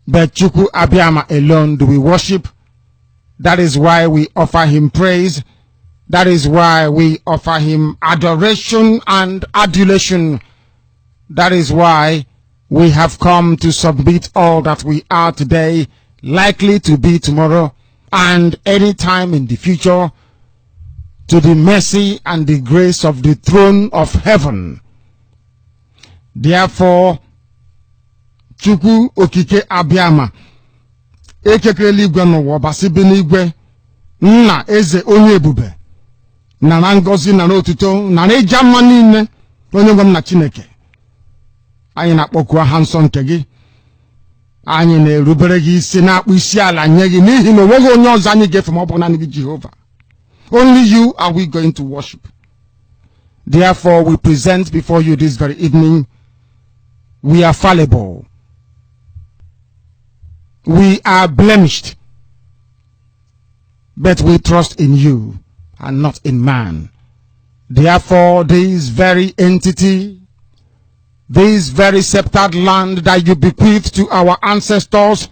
but Chukwu Abiyama alone do we worship. That is why we offer him praise. That is why we offer him adoration and adulation. That is why we have come to submit all that we are today, likely to be tomorrow, and any time in the future, to the mercy and the grace of the throne of heaven. Therefore, Chukwu Okike Abiyama, ekekere eluigwe n'ụwa basi bi n'igwe, nna eze onye ebube, na ngozi na n'otuto na n'ịja mma niile, onye nwe m na Chineke. Anyị na-akpọku aha nsọ nke gị. Anyị na-erubere gị isi, na-akpụ isi ala nye gị, n'ihi na onweghị onye ọzọ anyị ga-efe ma ọ bụ naanị gị Jehova. Only you are we going to worship. Therefore, we present before you this very evening. We are fallible. We are blemished. But we trust in you and not in man. Therefore, this very entity, this very sceptered land that you bequeathed to our ancestors,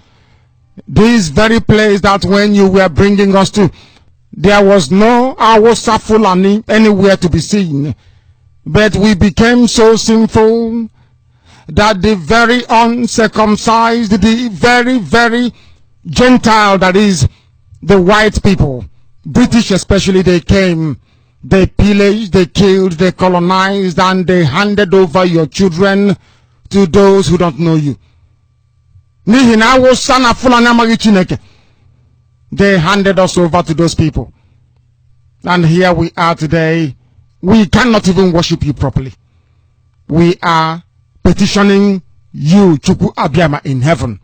this very place that when you were bringing us to, there was no Awusa Fulani anywhere to be seen. But we became so sinful that the very uncircumcised, the very, very Gentile, that is the white people, British especially, they came, they pillaged, they killed, they colonized, and they handed over your children to those who don't know you. They handed us over to those people. And here we are today. We cannot even worship you properly. We are petitioning you, Chukwu Abiyama, in heaven.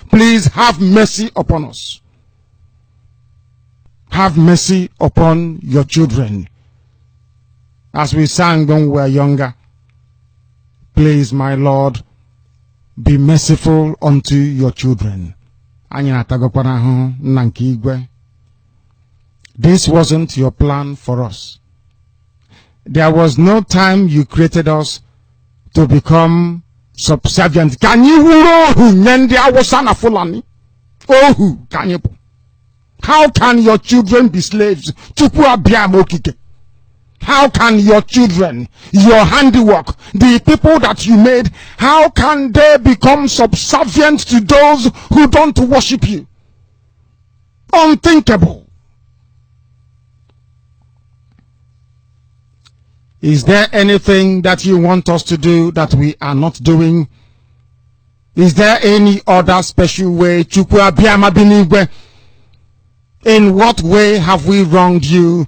Please have mercy upon us. Have mercy upon your children. As we sang when we were younger, please, my Lord, be merciful unto your children. This wasn't your plan for us. There was no time you created us to become subservient. Can you how can your children be slaves? How can your children, your handiwork, the people that you made, how can they become subservient to those who don't worship you? Unthinkable. Is there anything that you want us to do that we are not doing? Is there any other special way? Chukwu Abiyama binigwe, in what way have we wronged you?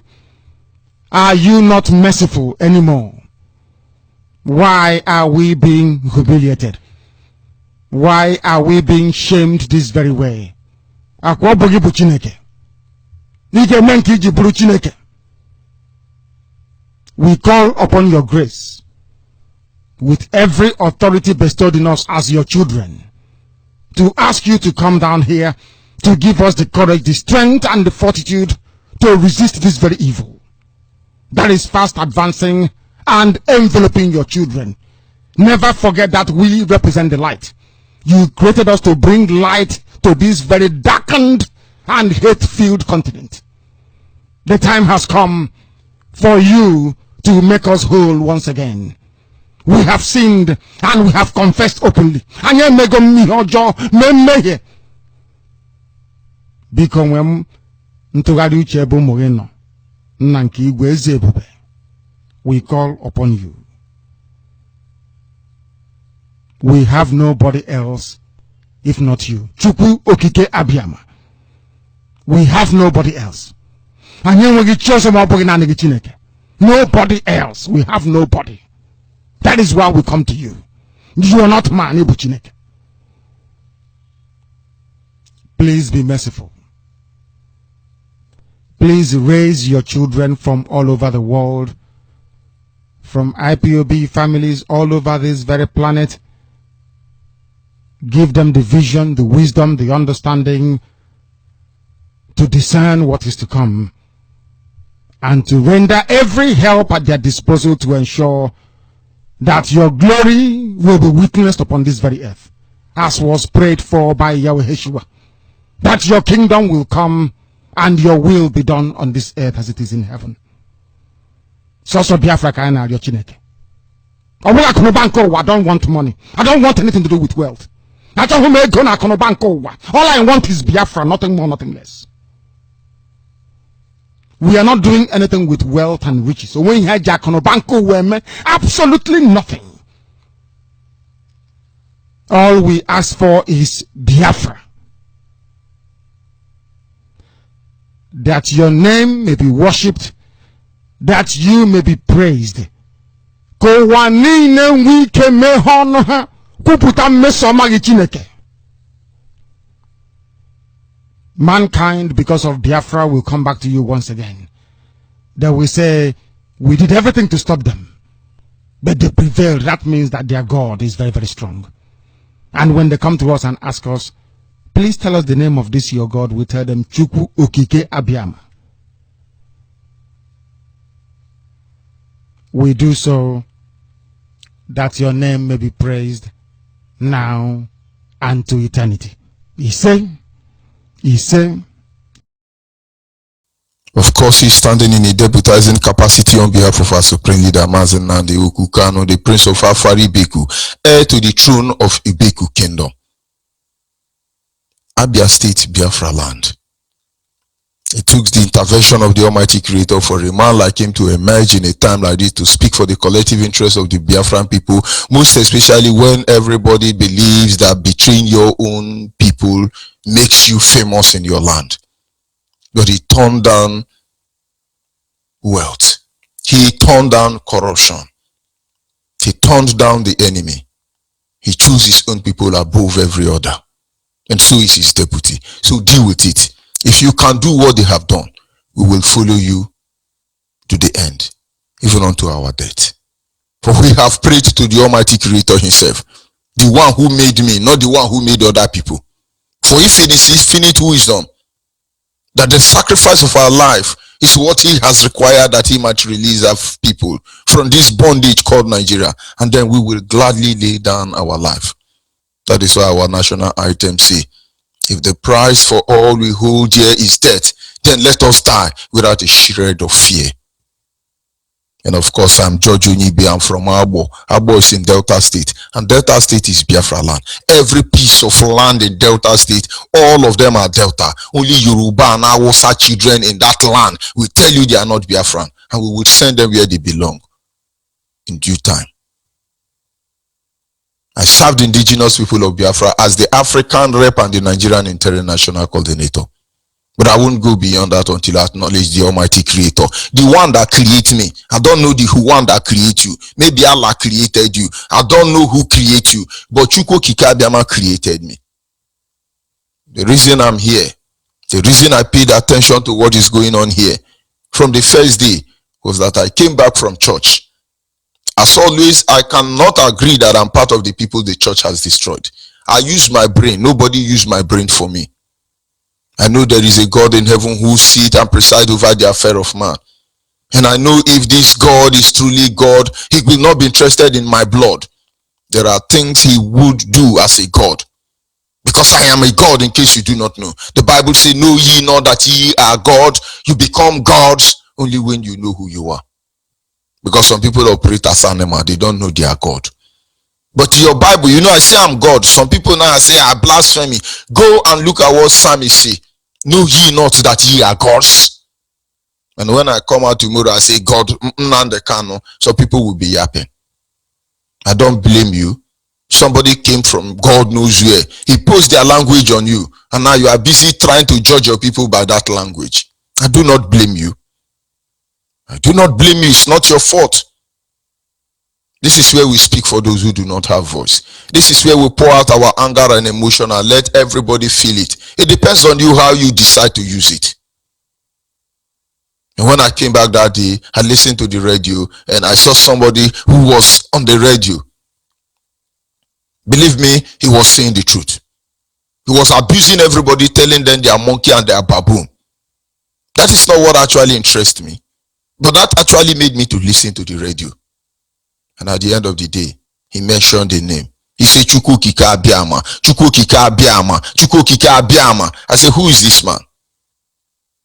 Are you not merciful anymore? Why are we being humiliated? Why are we being shamed this very way? We call upon your grace with every authority bestowed in us as your children to ask you to come down here to give us the courage, the strength, and the fortitude to resist this very evil that is fast advancing and enveloping your children. Never forget that we represent the light. You created us to bring light to this very darkened and hate-filled continent. The time has come for you to make us whole once again. We have sinned and we have confessed openly. We call upon you. We have nobody else if not you. Chukwu Okike Abiyama. We have nobody else. Nobody else. We have nobody. That is why we come to you. You are not man. Please be merciful. Please raise your children from all over the world, from IPOB families all over this very planet. Give them the vision, the wisdom, the understanding to discern what is to come, and to render every help at their disposal to ensure that your glory will be witnessed upon this very earth, as was prayed for by Yahweh Yeshua, that your kingdom will come and your will be done on this earth as it is in heaven. So Biafra ka na your Chineke. I don't want money. I don't want anything to do with wealth. All I want is Biafra, nothing more, nothing less. We are not doing anything with wealth and riches. So when you have Jaconobanko, absolutely nothing. All we ask for is Biafra. That your name may be worshipped, that you may be praised. Mankind, because of Biafra, will come back to you once again. They will say, we did everything to stop them, but they prevailed. That means that their God is very, very strong. And when they come to us and ask us, please tell us the name of this your God, we tell them, Chukwu Okike Abiyama. We do so that your name may be praised now and to eternity. He said, of course, he's standing in a deputizing capacity on behalf of our supreme leader, Mazen Nandi Ukukano, the prince of Afari Ibeku, heir to the throne of Ibeku kingdom. Abia State, Biafra land. It took the intervention of the Almighty Creator for a man like him to emerge in a time like this to speak for the collective interest of the Biafran people, most especially when everybody believes that betraying your own people makes you famous in your land. But he turned down wealth. He turned down corruption. He turned down the enemy. He chose his own people above every other. And so is his deputy. So deal with it. If you can do what they have done, we will follow you to the end, even unto our death. For we have prayed to the Almighty Creator himself, the one who made me, not the one who made other people. For if it is infinite wisdom, that the sacrifice of our life is what he has required that he might release our people from this bondage called Nigeria, and then we will gladly lay down our life. That is why our national anthem say, if the price for all we hold here is death, then let us die without a shred of fear. And of course, I'm George Onibe. I'm from Abo. Abo is in Delta State, and Delta State is Biafra land. Every piece of land in Delta State, all of them are Delta. Only Yoruba and Hausa children in that land will tell you they are not Biafran, and we will send them where they belong in due time. I served the indigenous people of Biafra as the African rep and the Nigerian international coordinator. But I won't go beyond that until I acknowledge the Almighty Creator, the one that created me. I don't know the one that created you. Maybe Allah created you. I don't know who created you, but Chukwu Kikabiyama created me. The reason I'm here, the reason I paid attention to what is going on here from the first day was that I came back from church. As always, I cannot agree that I'm part of the people the church has destroyed. I use my brain. Nobody used my brain for me. I know there is a God in heaven who sits and presides over the affair of man. And I know if this God is truly God, he will not be interested in my blood. There are things he would do as a God. Because I am a God, in case you do not know. The Bible says, know ye not that ye are God. You become gods only when you know who you are. Because some people operate as animal, they don't know they are God. But your Bible, you know, I say I'm God. Some people now say I blasphemy. Go and look at what psalmist say. Know ye not that ye are gods? And when I come out tomorrow, I say God, so people will be yapping. I don't blame you. Somebody came from God knows where. He posed their language on you. And now you are busy trying to judge your people by that language. I do not blame you. I do not blame you. It's not your fault. This is where we speak for those who do not have voice. This is where we pour out our anger and emotion and let everybody feel it. It depends on you how you decide to use it. And when I came back that day, I listened to the radio and I saw somebody who was on the radio. Believe me, he was saying the truth. He was abusing everybody, telling them they are monkey and they are baboon. That is not what actually interests me. But that actually made me to listen to the radio. And at the end of the day, he mentioned the name. He said, Chukwu Kike Abiama, Chukwu Kike Abiama, Chukwu Kike Abiama. I said, who is this man?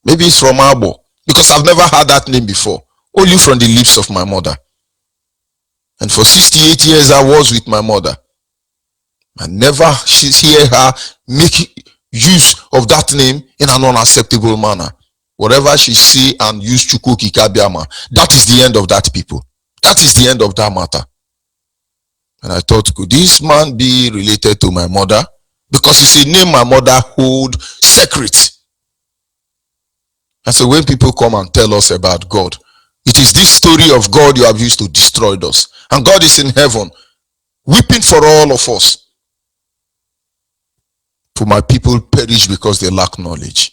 Maybe it's from Abo, because I've never heard that name before, only from the lips of my mother. And for 68 years, I was with my mother. I never hear her make use of that name in an unacceptable manner. Whatever she say and use Chukwu Kike Abiama, that is the end of that people. That is the end of that matter. And I thought, could this man be related to my mother? Because it's a name my mother hold secret. And so when people come and tell us about God, it is this story of God you have used to destroy us. And God is in heaven, weeping for all of us. For my people perish because they lack knowledge.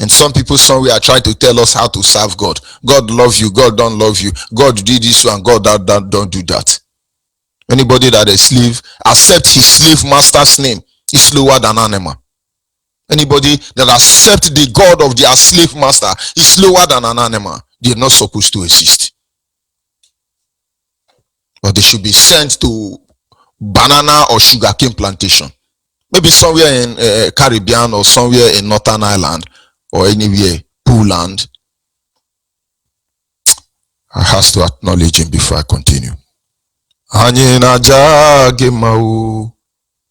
And some people somewhere are trying to tell us how to serve God. God love you, God don't love you. God did this one, God that don't do that. Anybody that is slave, accept his slave master's name, is lower than animal. Anybody that accept the God of their slave master is lower than an animal. They are not supposed to exist. But they should be sent to banana or sugarcane plantation. Maybe somewhere in Caribbean or somewhere in Northern Ireland or anywhere, Poland. I have to acknowledge him before I continue. Anyị na-aja gị mma o,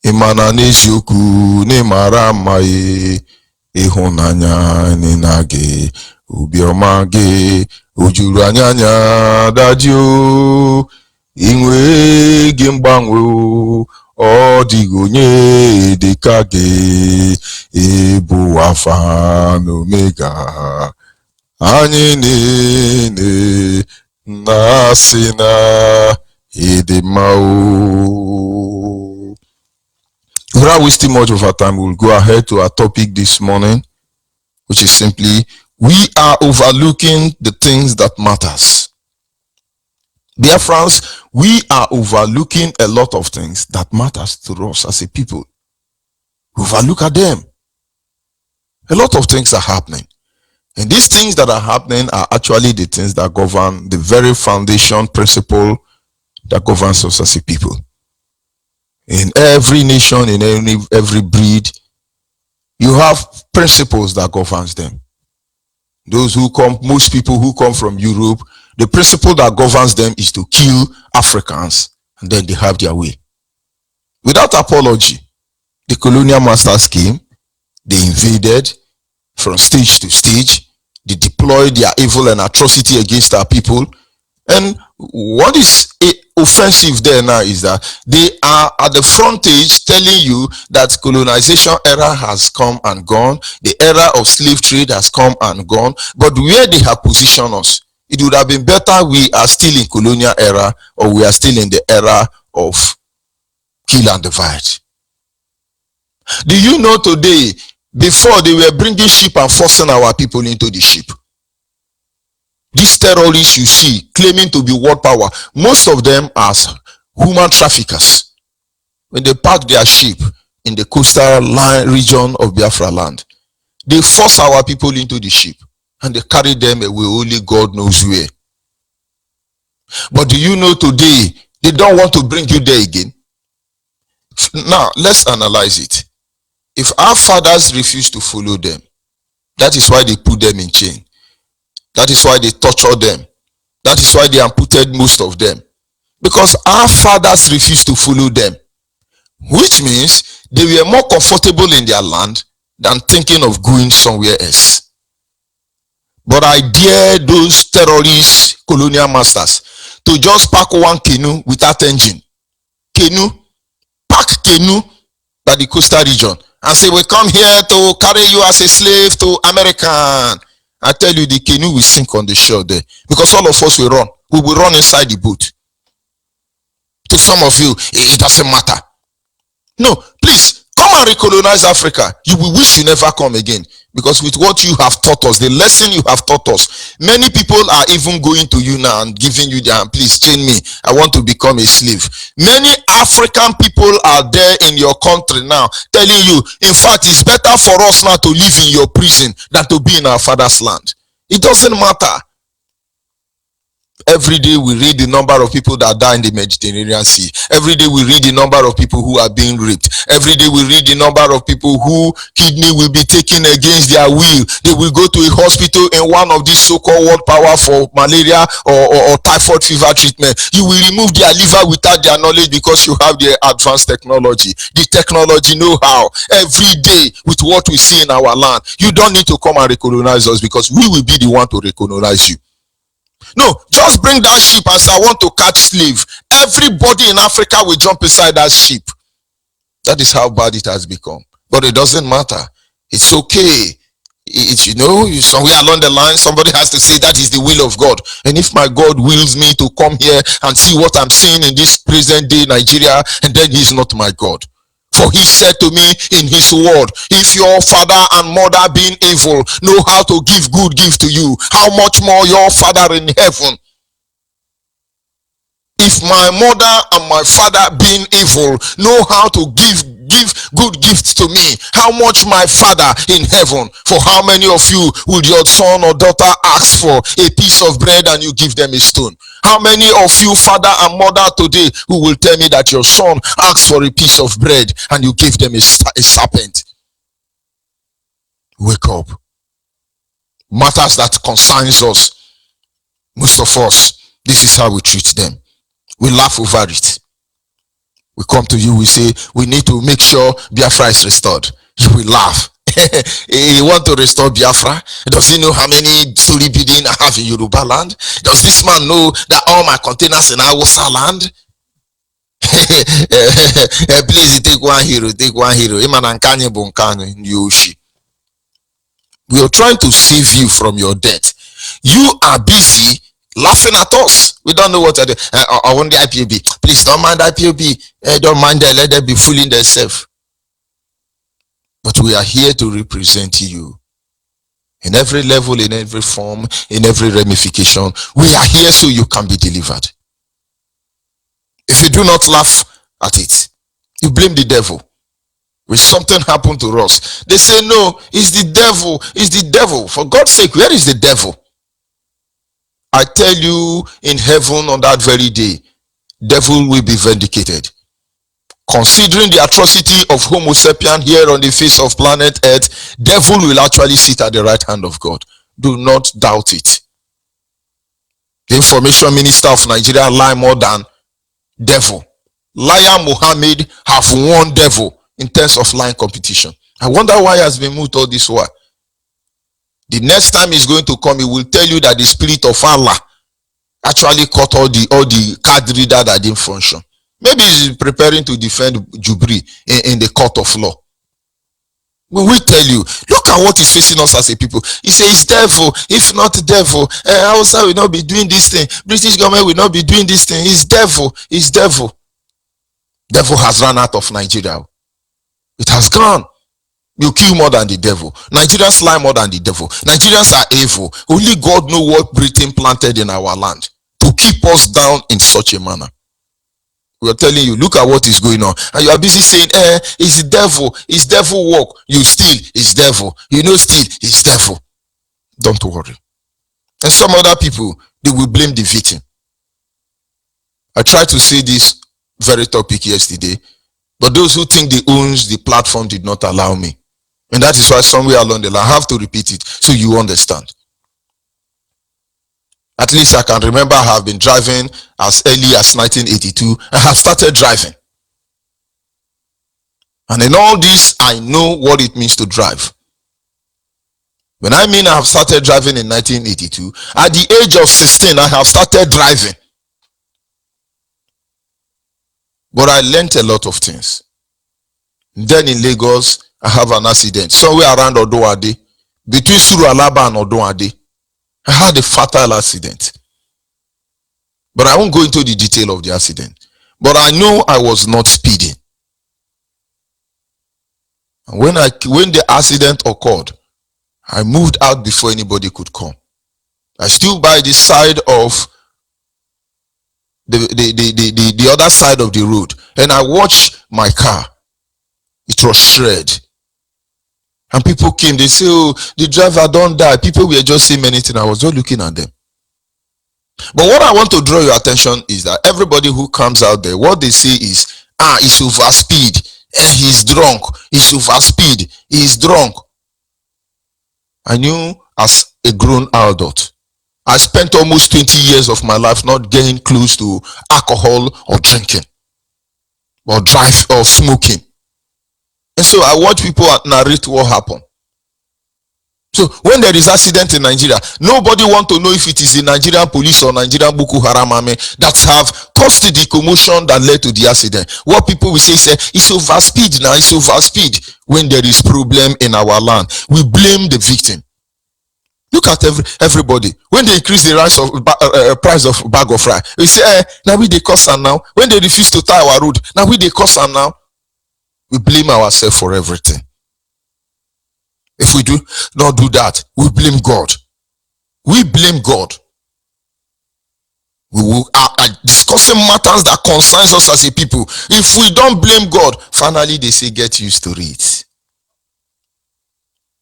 ịmana n'eziokwu n'ịmara mma ịhụnanya nina gị, obiọma gị o juru anya daji o, inwe gị mgbanwe o, ọ dịghị onye dịka gị, ịbụ Alfa na Omega. Anyị niile na-asị na without wasting much of our time, we'll go ahead to our topic this morning, which is simply, we are overlooking the things that matters. Dear friends, we are overlooking a lot of things that matters to us as a people. Overlook at them. A lot of things are happening. And these things that are happening are actually the things that govern the very foundation principle that governs us as a people. In every nation, in every breed, you have principles that governs them. Those who come, most people who come from Europe, the principle that governs them is to kill Africans, and then they have their way. Without apology, the colonial masters came, they invaded from stage to stage, they deployed their evil and atrocity against our people. And what is offensive there now is that they are at the frontage telling you that colonization era has come and gone, the era of slave trade has come and gone, but where they have positioned us, it would have been better we are still in colonial era, or we are still in the era of kill and divide. Do you know today, before they were bringing ship and forcing our people into the ship, these terrorists you see claiming to be world power, most of them are human traffickers. When they park their ship in the coastal line region of Biafra land, they force our people into the ship and they carry them away, only God knows where. But do you know today they don't want to bring you there again? Now let's analyze it. If our fathers refuse to follow them, that is why they put them in chain. That is why they tortured them. That is why they amputated most of them. Because our fathers refused to follow them. Which means they were more comfortable in their land than thinking of going somewhere else. But I dare those terrorist colonial masters to just park one canoe without engine. Canoe. Park canoe by the coastal region. And say, we come here to carry you as a slave to American. I tell you, the canoe will sink on the shore there. Because all of us will run. We will run inside the boat. To some of you, it doesn't matter. No, please, come and recolonize Africa. You will wish you never come again. Because with what you have taught us, the lesson you have taught us, many people are even going to you now and giving you their, please chain me. I want to become a slave. Many African people are there in your country now telling you, in fact, it's better for us now to live in your prison than to be in our father's land. It doesn't matter. Every day we read the number of people that die in the Mediterranean Sea. Every day we read the number of people who are being raped. Every day we read the number of people who kidney will be taken against their will. They will go to a hospital in one of these so-called world power for malaria or typhoid fever treatment. You will remove their liver without their knowledge because you have the advanced technology. The technology know-how. Every day with what we see in our land. You don't need to come and recolonize us because we will be the one to recolonize you. No, just bring that ship and say, I want to catch slave. Everybody in Africa will jump inside that ship. That is how bad it has become. But it doesn't matter. It's okay. Somewhere along the line, somebody has to say that is the will of God. And if my God wills me to come here and see what I'm seeing in this present day Nigeria, and then he's not my God. For he said to me in his word, if your father and mother being evil know how to give good gift to you, how much more your Father in heaven? If my mother and my father being evil know how to give good gifts to me, how much my Father in heaven? For how many of you would your son or daughter ask for a piece of bread and you give them a stone? How many of you, father and mother today, who will tell me that your son asked for a piece of bread and you gave them a serpent? Wake up. Matters that concerns us, most of us, this is how we treat them. We laugh over it. We come to you, we say, we need to make sure Biafra is restored. You will laugh. You want to restore Biafra? Does he know how many story buildings I have in Yoruba land? Does this man know that all my containers in Hausa land? Please take one hero. We are trying to save you from your debt. You are busy laughing at us. We don't know what to do. I want the IPOB. Please don't mind IPOB. Don't mind them. Let them be fooling themselves. But we are here to represent you. In every level, in every form, in every ramification. We are here so you can be delivered. If you do not laugh at it, you blame the devil. When something happened to us, they say, no, it's the devil. It's the devil. For God's sake, where is the devil? I tell you, in heaven on that very day, devil will be vindicated. Considering the atrocity of Homo sapien here on the face of planet Earth, devil will actually sit at the right hand of God. Do not doubt it. The information minister of Nigeria lie more than devil. Liar Muhammad have won devil in terms of lying competition. I wonder why he has been moved all this while. The next time he's going to come, he will tell you that the spirit of Allah actually caught all the card reader that didn't function. Maybe he's preparing to defend Jubri in the court of law. We will tell you, look at what is facing us as a people. He says, devil, if not devil, Hausa will not be doing this thing. British government will not be doing this thing. It's devil. It's devil. Devil has run out of Nigeria. It has gone. You kill more than the devil. Nigerians lie more than the devil. Nigerians are evil. Only God knows what Britain planted in our land to keep us down in such a manner. We are telling you, look at what is going on. And you are busy saying, it's the devil. It's devil work. You steal, it's devil. You know steal, it's devil. Don't worry. And some other people, they will blame the victim. I tried to say this very topic yesterday, but those who think they owns the platform did not allow me. And that is why somewhere along the line, I have to repeat it so you understand. At least I can remember I have been driving as early as 1982. I have started driving. And in all this, I know what it means to drive. When I mean I have started driving in 1982, at the age of 16, I have started driving. But I learned a lot of things. Then in Lagos, I have an accident somewhere around Odoade, between Surualaba and Odoade. I had a fatal accident. But I won't go into the detail of the accident. But I know I was not speeding. And when the accident occurred, I moved out before anybody could come. I stood by the side of the other side of the road, and I watched my car. It was shredded. And people came, they say, oh, the driver don't die. People were just saying many things. I was just looking at them. But what I want to draw your attention is that everybody who comes out there, what they say is, he's over speed, he's drunk, he's over speed, he's drunk. I knew as a grown adult, I spent almost 20 years of my life not getting close to alcohol or drinking or drive or smoking. And so I watch people narrate what happened. So when there is accident in Nigeria, nobody want to know if it is the Nigerian police or Nigerian Boko Haram army that have caused the commotion that led to the accident. What people will say it's over speed now, it's over speed. When there is problem in our land, we blame the victim. Look at everybody. When they increase the price of bag of fry, we say, now we they cost them now. When they refuse to tie our road, now we they cost them now. We blame ourselves for everything. If we do not do that, we blame God. We blame God. We will are discussing matters that concerns us as a people. If we don't blame God, finally they say get used to it.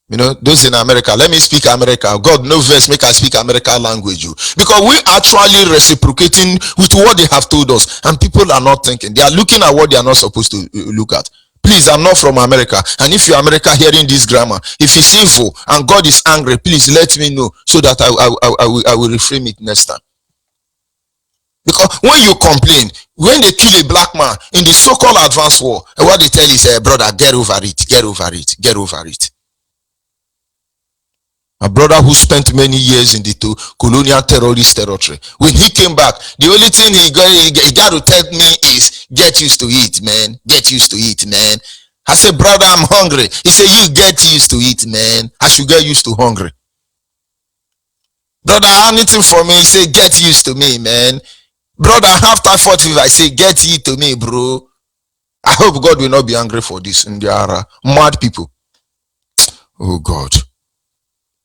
You know, those in America, let me speak America. God, no verse, make I speak American language. Because we actually reciprocating with what they have told us. And people are not thinking. They are looking at what they are not supposed to look at. Please, I'm not from America. And if you're America hearing this grammar, if it's evil and God is angry, please let me know so that I will reframe it next time. Because when you complain, when they kill a black man in the so-called advanced war, what they tell is, brother, get over it, get over it, get over it. A brother who spent many years in the colonial terrorist territory, when he came back, the only thing he got to tell me is, get used to it, man. Get used to it, man. I said, brother, I'm hungry. He said, you get used to it, man. I should get used to hungry. Brother, I have anything for me. He said, get used to me, man. Brother, I have typhoid fever. I say, get used to me, bro. I hope God will not be angry for this. And they are mad people. Oh, God.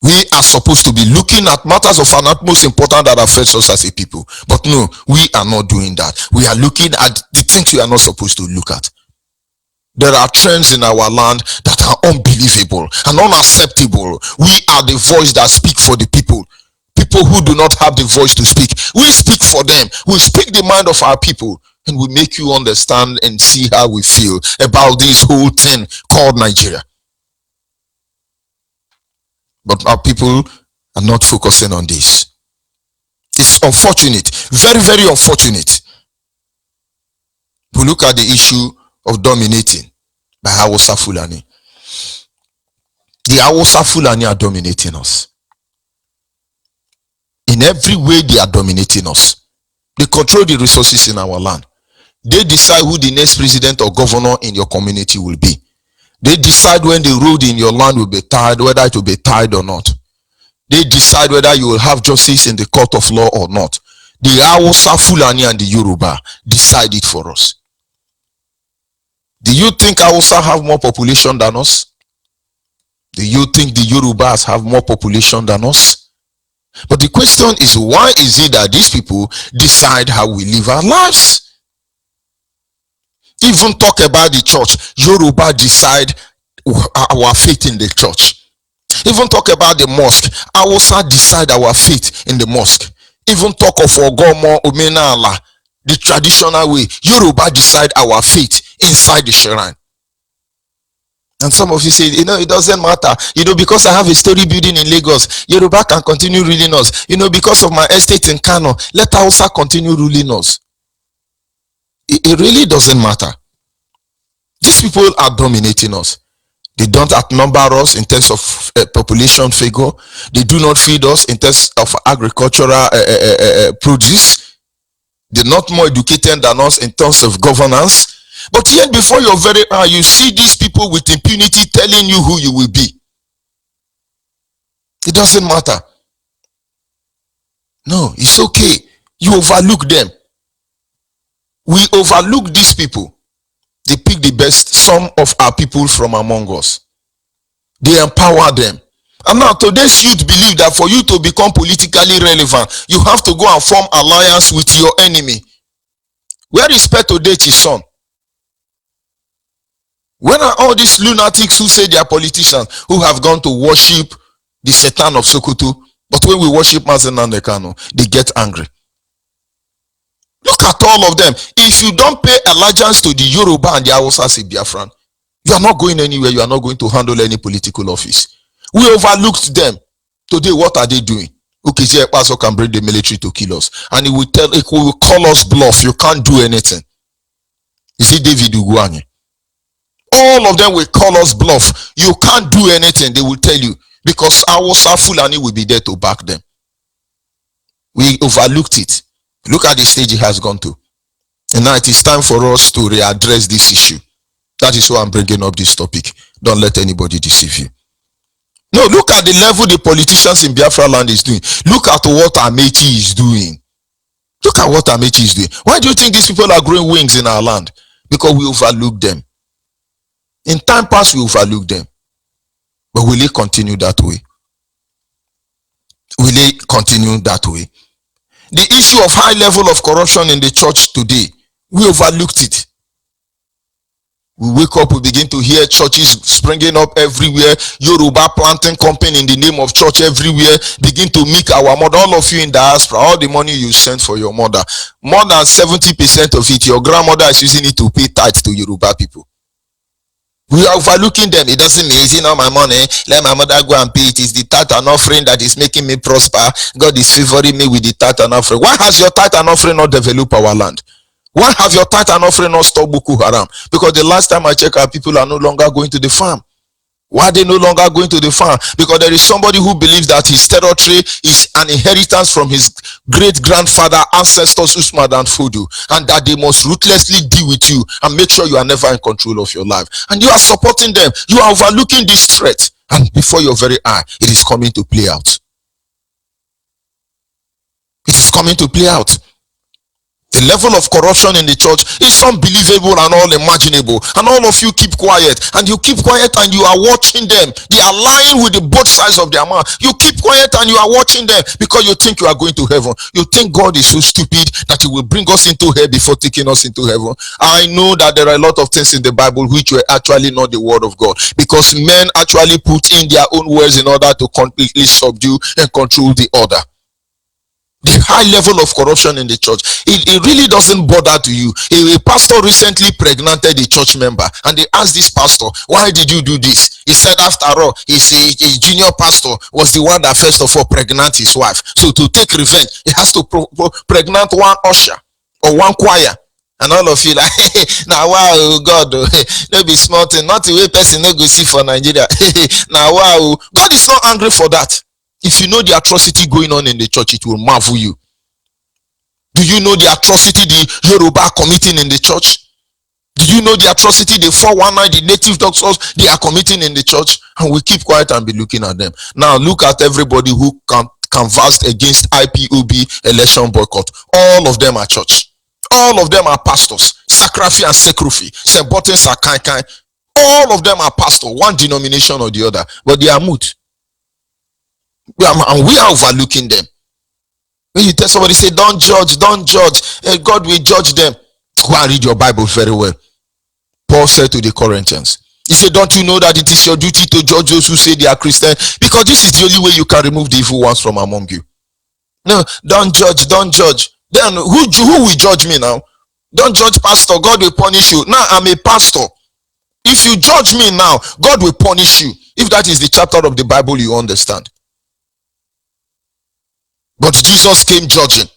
We are supposed to be looking at matters of an utmost importance that affects us as a people. But no, we are not doing that. We are looking at the things we are not supposed to look at. There are trends in our land that are unbelievable and unacceptable. We are the voice that speak for the people. People who do not have the voice to speak, we speak for them. We speak the mind of our people, and we make you understand and see how we feel about this whole thing called Nigeria. But our people are not focusing on this. It's unfortunate, very, very unfortunate. We look at the issue of dominating by Hausa Fulani. The Hausa Fulani are dominating us. In every way, they are dominating us. They control the resources in our land. They decide who the next president or governor in your community will be. They decide when the road in your land will be tied, whether it will be tied or not. They decide whether you will have justice in the court of law or not. The Hausa, Fulani, and the Yoruba decide it for us. Do you think Hausa have more population than us? Do you think the Yorubas have more population than us? But the question is, why is it that these people decide how we live our lives? Even talk about the church. Yoruba decide our faith in the church. Even talk about the mosque. Hausa decide our faith in the mosque. Even talk of Ogomo, Omenala, the traditional way. Yoruba decide our faith inside the shrine. And some of you say, it doesn't matter. Because I have a story building in Lagos, Yoruba can continue ruling us. Because of my estate in Kano, let Hausa continue ruling us. It really doesn't matter. These people are dominating us. They don't outnumber us in terms of population figure. They do not feed us in terms of agricultural produce. They're not more educated than us in terms of governance. But yet before your very eye, you see these people with impunity telling you who you will be. It doesn't matter. No, it's okay. You overlook them. We overlook these people. They pick the best, some of our people from among us. They empower them. And now today's youth believe that for you to become politically relevant, you have to go and form alliance with your enemy. Where is Petodeti's son? When are all these lunatics who say they are politicians, who have gone to worship the Satan of Sokoto, but when we worship Mazen Nandekano, they get angry. Look at all of them. If you don't pay allegiance to the Yoruba and the Hausas in Biafran, you are not going anywhere. You are not going to handle any political office. We overlooked them. Today, what are they doing? Okay, Pastor can bring the military to kill us, and it will call us bluff. You can't do anything. You see David Ugwanye. All of them will call us bluff. You can't do anything. They will tell you, because our Fulani will be there to back them. We overlooked it. Look at the stage it has gone to. And now it is time for us to readdress this issue. That is why I'm bringing up this topic. Don't let anybody deceive you. No, look at the level the politicians in Biafra land is doing. Look at what Amechi is doing. Look at what Amechi is doing. Why do you think these people are growing wings in our land? Because we overlook them. In time past, we overlook them. But will it continue that way? Will it continue that way? The issue of high level of corruption in the church today, we overlooked it. We wake up, we begin to hear churches springing up everywhere, Yoruba planting company in the name of church everywhere, begin to make our mother. All of you in diaspora, all the money you send for your mother, more than 70% of it, your grandmother is using it to pay tithes to Yoruba people. We are overlooking them. It doesn't mean it's not my money. Let my mother go and pay it. It's the tithe and offering that is making me prosper. God is favoring me with the tithe and offering. Why has your tithe and offering not developed our land? Why have your tithe and offering not stopped Boko Haram? Because the last time I checked, our people are no longer going to the farm. Why are they no longer going to the farm? Because there is somebody who believes that his territory is an inheritance from his great-grandfather, ancestors Usman and Fodu, and that they must ruthlessly deal with you and make sure you are never in control of your life. And you are supporting them. You are overlooking this threat. And before your very eye, it is coming to play out. It is coming to play out. The level of corruption in the church is unbelievable and unimaginable. And all of you keep quiet. And you keep quiet and you are watching them. They are lying with the both sides of their mouth. You keep quiet and you are watching them because you think you are going to heaven. You think God is so stupid that he will bring us into hell before taking us into heaven. I know that there are a lot of things in the Bible which were actually not the word of God, because men actually put in their own words in order to completely subdue and control the order. The high level of corruption in the church, it really doesn't bother to you. A pastor recently pregnanted a church member, and they asked this pastor, why did you do this? He said, after all, his junior pastor was the one that first of all pregnant his wife. So to take revenge, he has to pregnant one usher or one choir. And all of you like, now wow, God, no be small thing, not the way person no go see for Nigeria. Now wow, God is not angry for that. If you know the atrocity going on in the church, it will marvel you. Do you know the atrocity the Yoruba are committing in the church? Do you know the atrocity the 419, the native doctors, they are committing in the church? And we keep quiet and be looking at them. Now look at everybody who canvassed against IPOB election boycott. All of them are church. All of them are pastors. Sakrafi and Sekrufi. St. Bottins are Kai. All of them are pastors, one denomination or the other. But they are mute. And we are overlooking them. When you tell somebody, say, don't judge, God will judge them. Go and read your Bible very well. Paul said to the Corinthians, he said, don't you know that it is your duty to judge those who say they are Christian? Because this is the only way you can remove the evil ones from among you. No, don't judge. Then who will judge me now? Don't judge, pastor, God will punish you. Now I'm a pastor. If you judge me now, God will punish you. If that is the chapter of the Bible you understand. But Jesus came judging.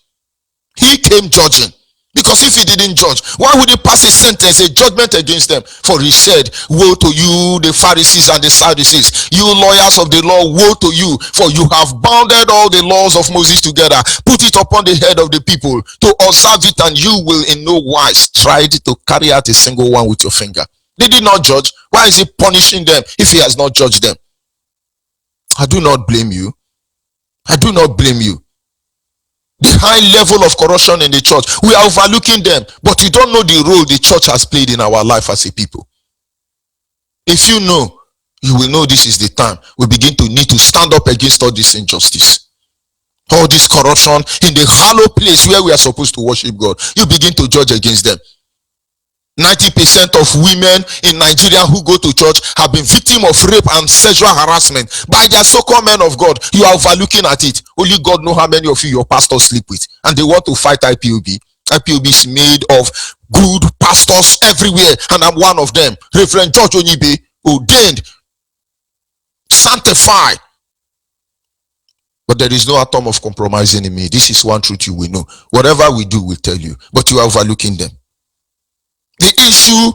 He came judging. Because if he didn't judge, why would he pass a sentence, a judgment against them? For he said, woe to you, the Pharisees and the Sadducees, you lawyers of the law, woe to you, for you have bounded all the laws of Moses together, put it upon the head of the people to observe it, and you will in no wise try to carry out a single one with your finger. Did he not judge? Why is he punishing them if he has not judged them? I do not blame you. I do not blame you. The high level of corruption in the church, we are overlooking them, but you don't know the role the church has played in our life as a people. If you know, you will know this is the time we begin to need to stand up against all this injustice, all this corruption in the hollow place where we are supposed to worship God. You begin to judge against them. 90% of women in Nigeria who go to church have been victims of rape and sexual harassment by their so-called men of God. You are overlooking at it. Only God knows how many of you your pastors sleep with, and they want to fight IPOB. IPOB is made of good pastors everywhere, and I'm one of them. Reverend George Onyibe, ordained, sanctified. But there is no atom of compromising in me. This is one truth you will know. Whatever we do, we'll tell you. But you are overlooking them. The issue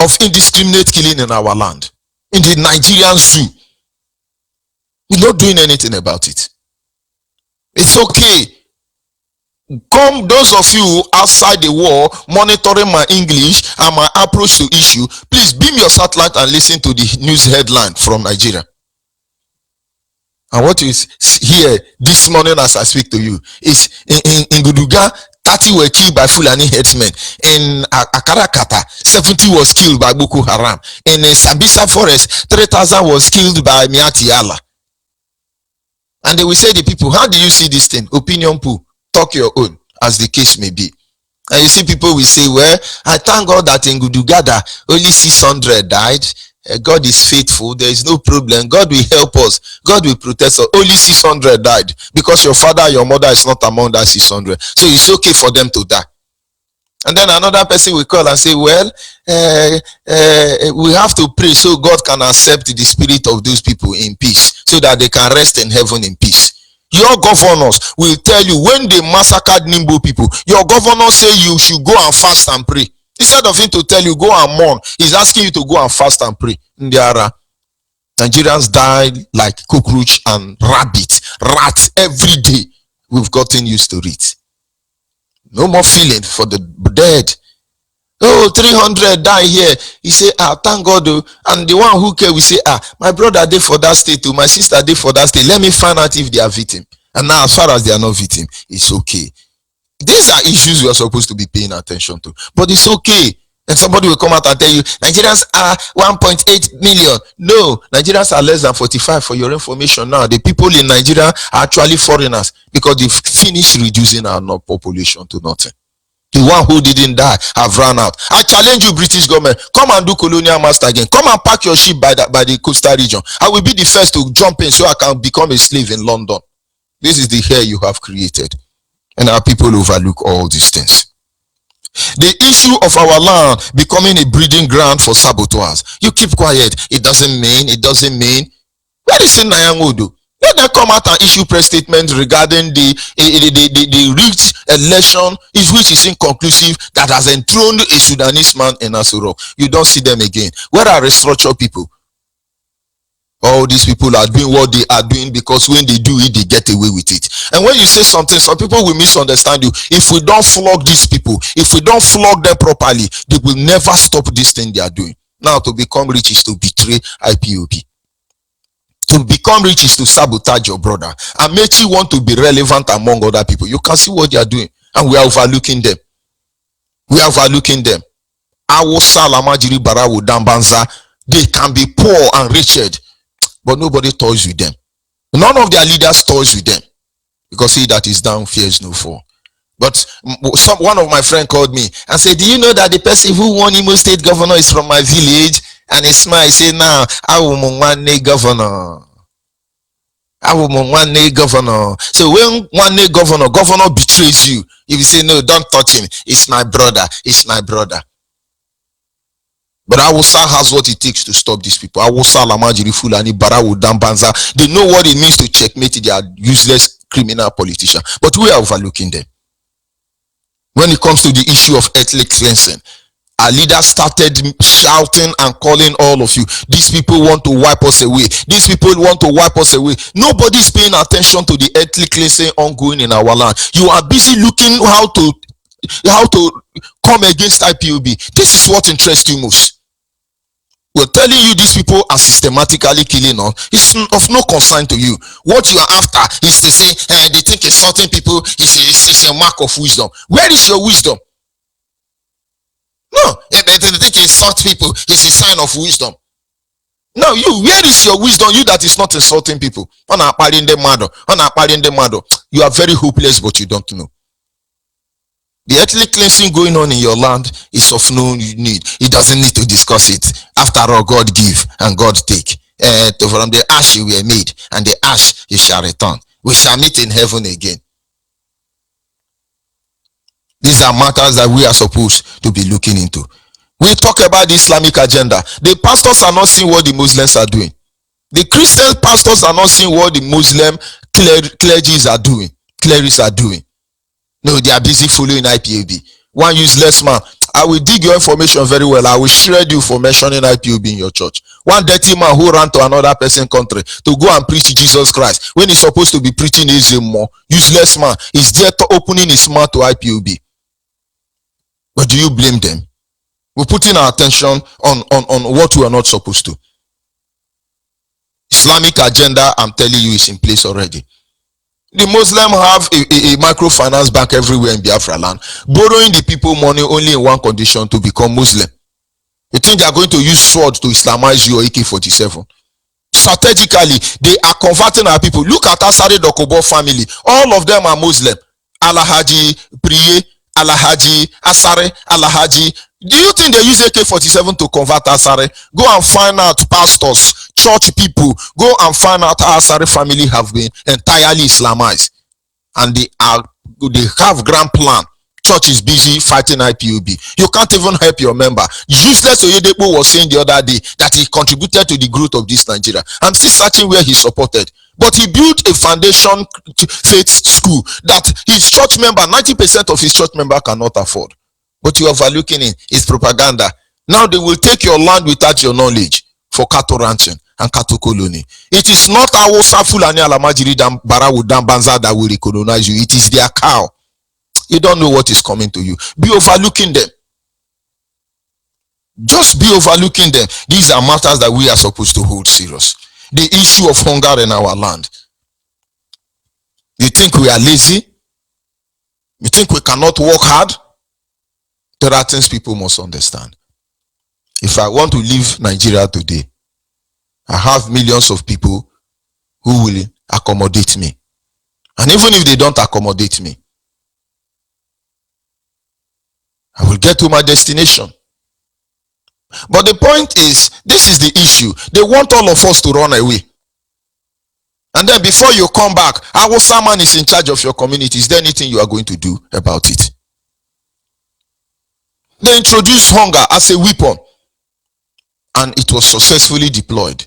of indiscriminate killing in our land, in the Nigerian zoo, we're not doing anything about it. It's okay. Come, those of you outside the wall monitoring my English and my approach to issue, please beam your satellite and listen to the news headline from Nigeria. And what you hear this morning as I speak to you is in Guduga, 30 were killed by Fulani headsmen. In Akarakata, 70 was killed by Boko Haram. In Sambisa Forest, 3,000 was killed by Miati Allah. And they will say the people, how do you see this thing? Opinion pool. Talk your own, as the case may be. And you see people will say, well, I thank God that in Gudugada, only 600 died. God is faithful. There is no problem. God will help us. God will protect us. Only 600 died because your father, your mother is not among that 600. So it's okay for them to die. And then another person will call and say, well, we have to pray so God can accept the spirit of those people in peace, so that they can rest in heaven in peace. Your governors will tell you when they massacred Nimbo people, your governor say you should go and fast and pray. Instead of him to tell you go and mourn, he's asking you to go and fast and pray. Nigerians die like cockroach and rats every day. We've gotten used to it. No more feeling for the dead. Oh, 300 die here. He say, thank God. And the one who came will say, my brother did for that state too. My sister did for that state. Let me find out if they are victim. And now, as far as they are not victim, it's okay. These are issues we are supposed to be paying attention to. But it's okay. And somebody will come out and tell you, Nigerians are 1.8 million. No, Nigerians are less than 45 for your information now. The people in Nigeria are actually foreigners because they've finished reducing our population to nothing. The one who didn't die have run out. I challenge you, British government, come and do colonial master again. Come and pack your ship by the coastal region. I will be the first to jump in so I can become a slave in London. This is the hair you have created. And our people overlook all these things. The issue of our land becoming a breeding ground for saboteurs. You keep quiet. It doesn't mean. Where is Nayangodo? Let them come out and issue press statements regarding the rigged election, which is inconclusive, that has enthroned a Sudanese man in Asuro. You don't see them again. Where are restructured people? All these people are doing what they are doing because when they do it, they get away with it. And when you say something, some people will misunderstand you. If we don't flog these people, if we don't flog them properly, they will never stop this thing they are doing. Now, to become rich is to betray IPOB. To become rich is to sabotage your brother and make you want to be relevant among other people. You can see what they are doing, and we are overlooking them. Awusa Lamajiri Barawu Dambanza, they can be poor and wretched, but nobody toys with them. None of their leaders toys with them, because he that is down fears no fall. But one of my friends called me and said, do you know that the person who won Imo State governor is from my village? And he smiled. He said, now I will one day governor. So when one day governor betrays you, if you say, no, don't touch him, it's my brother. But Awusa has what it takes to stop these people. Awusa Lamajiri Fulani Barawu Dambanza, they know what it means to checkmate their useless criminal politician. But we are overlooking them. When it comes to the issue of ethnic cleansing, our leaders started shouting and calling all of you. These people want to wipe us away. Nobody is paying attention to the ethnic cleansing ongoing in our land. You are busy looking how to come against IPOB. This is what interests you most. We're telling you these people are systematically killing us. It's of no concern to you. What you are after is to say, they think insulting people is a mark of wisdom. Where is your wisdom? No, they think insult people is a sign of wisdom. No, where is your wisdom? You that is not insulting people. You are very hopeless, but you don't know. The ethnic cleansing going on in your land is of no need. It doesn't need to discuss it. After all, God give and God take. From the ash you were made, and the ash you shall return. We shall meet in heaven again. These are matters that we are supposed to be looking into. We talk about the Islamic agenda. The pastors are not seeing what the Muslims are doing. The Christian pastors are not seeing what the Muslim clergies are doing. Clerics are doing. No, they are busy following IPOB. One useless man. I will dig your information very well. I will shred you for mentioning IPOB in your church. One dirty man who ran to another person's country to go and preach Jesus Christ when he's supposed to be preaching Islam more. Useless man is there to opening his mouth to IPOB. But do you blame them? We're putting our attention on what we are not supposed to. Islamic agenda, I'm telling you, is in place already. The Muslims have a microfinance bank everywhere in Biafra land, borrowing the people money only in one condition: to become Muslim. You think they are going to use swords to Islamize you or AK-47? Strategically, they are converting our people. Look at Asare Dokobo family. All of them are Muslim. Alahaji Priye, Alahaji Asare, Alahaji. Do you think they use AK-47 to convert Asare? Go and find out pastors, church people. Go and find out how Asare family have been entirely Islamized. And they have grand plan. Church is busy fighting IPOB. You can't even help your member. Useless Oyedepo was saying the other day that he contributed to the growth of this Nigeria. I'm still searching where he supported. But he built a foundation faith school that his church member, 90% of his church member cannot afford. But you are overlooking it. It's propaganda. Now they will take your land without your knowledge for cattle ranching and cattle colony. It is not Awosa Fulani Alamajiri Barawu Dambanza that will recolonize you. It is their cow. You don't know what is coming to you. Be overlooking them. Just be overlooking them. These are matters that we are supposed to hold serious. The issue of hunger in our land. You think we are lazy? You think we cannot work hard? There are things people must understand. If I want to leave Nigeria today, I have millions of people who will accommodate me. And even if they don't accommodate me, I will get to my destination. But the point is, this is the issue. They want all of us to run away. And then before you come back, our someone is in charge of your community. Is there anything you are going to do about it? They introduced hunger as a weapon. And it was successfully deployed.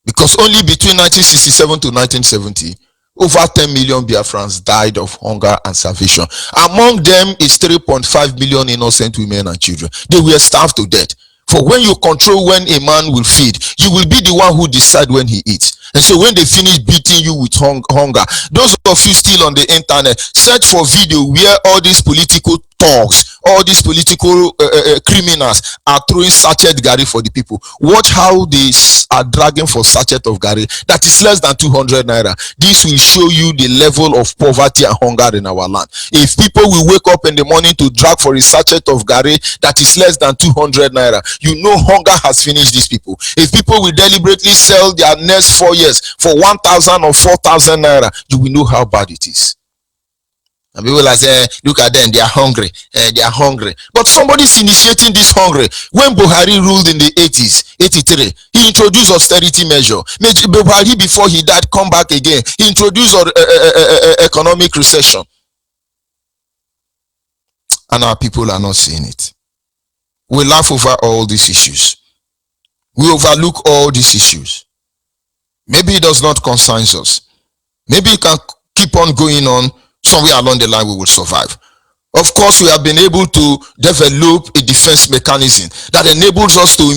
Because only between 1967 to 1970, over 10 million Biafrans died of hunger and starvation. Among them is 3.5 million innocent women and children. They were starved to death. For when you control when a man will feed, you will be the one who decide when he eats. And so when they finish beating you with hunger, those of you still on the internet, search for video where all these political talks, all these political criminals are throwing sachet gari for the people. Watch how they are dragging for sachet of gari that is less than 200 naira. This will show you the level of poverty and hunger in our land. If people will wake up in the morning to drag for a sachet of gari that is less than 200 naira, you know hunger has finished these people. If people will deliberately sell their next 4 years for 1,000 or 4,000 naira, you will know how bad it is. And people like say, look at them, they are hungry. They are hungry. But somebody is initiating this hunger. When Buhari ruled in the 80s, 83, he introduced austerity measure. Buhari, before he died, come back again. He introduced economic recession. And our people are not seeing it. We laugh over all these issues. We overlook all these issues. Maybe it does not concern us. Maybe it can keep on going on. Somewhere along the line we will survive. Of course, we have been able to develop a defense mechanism that enables us to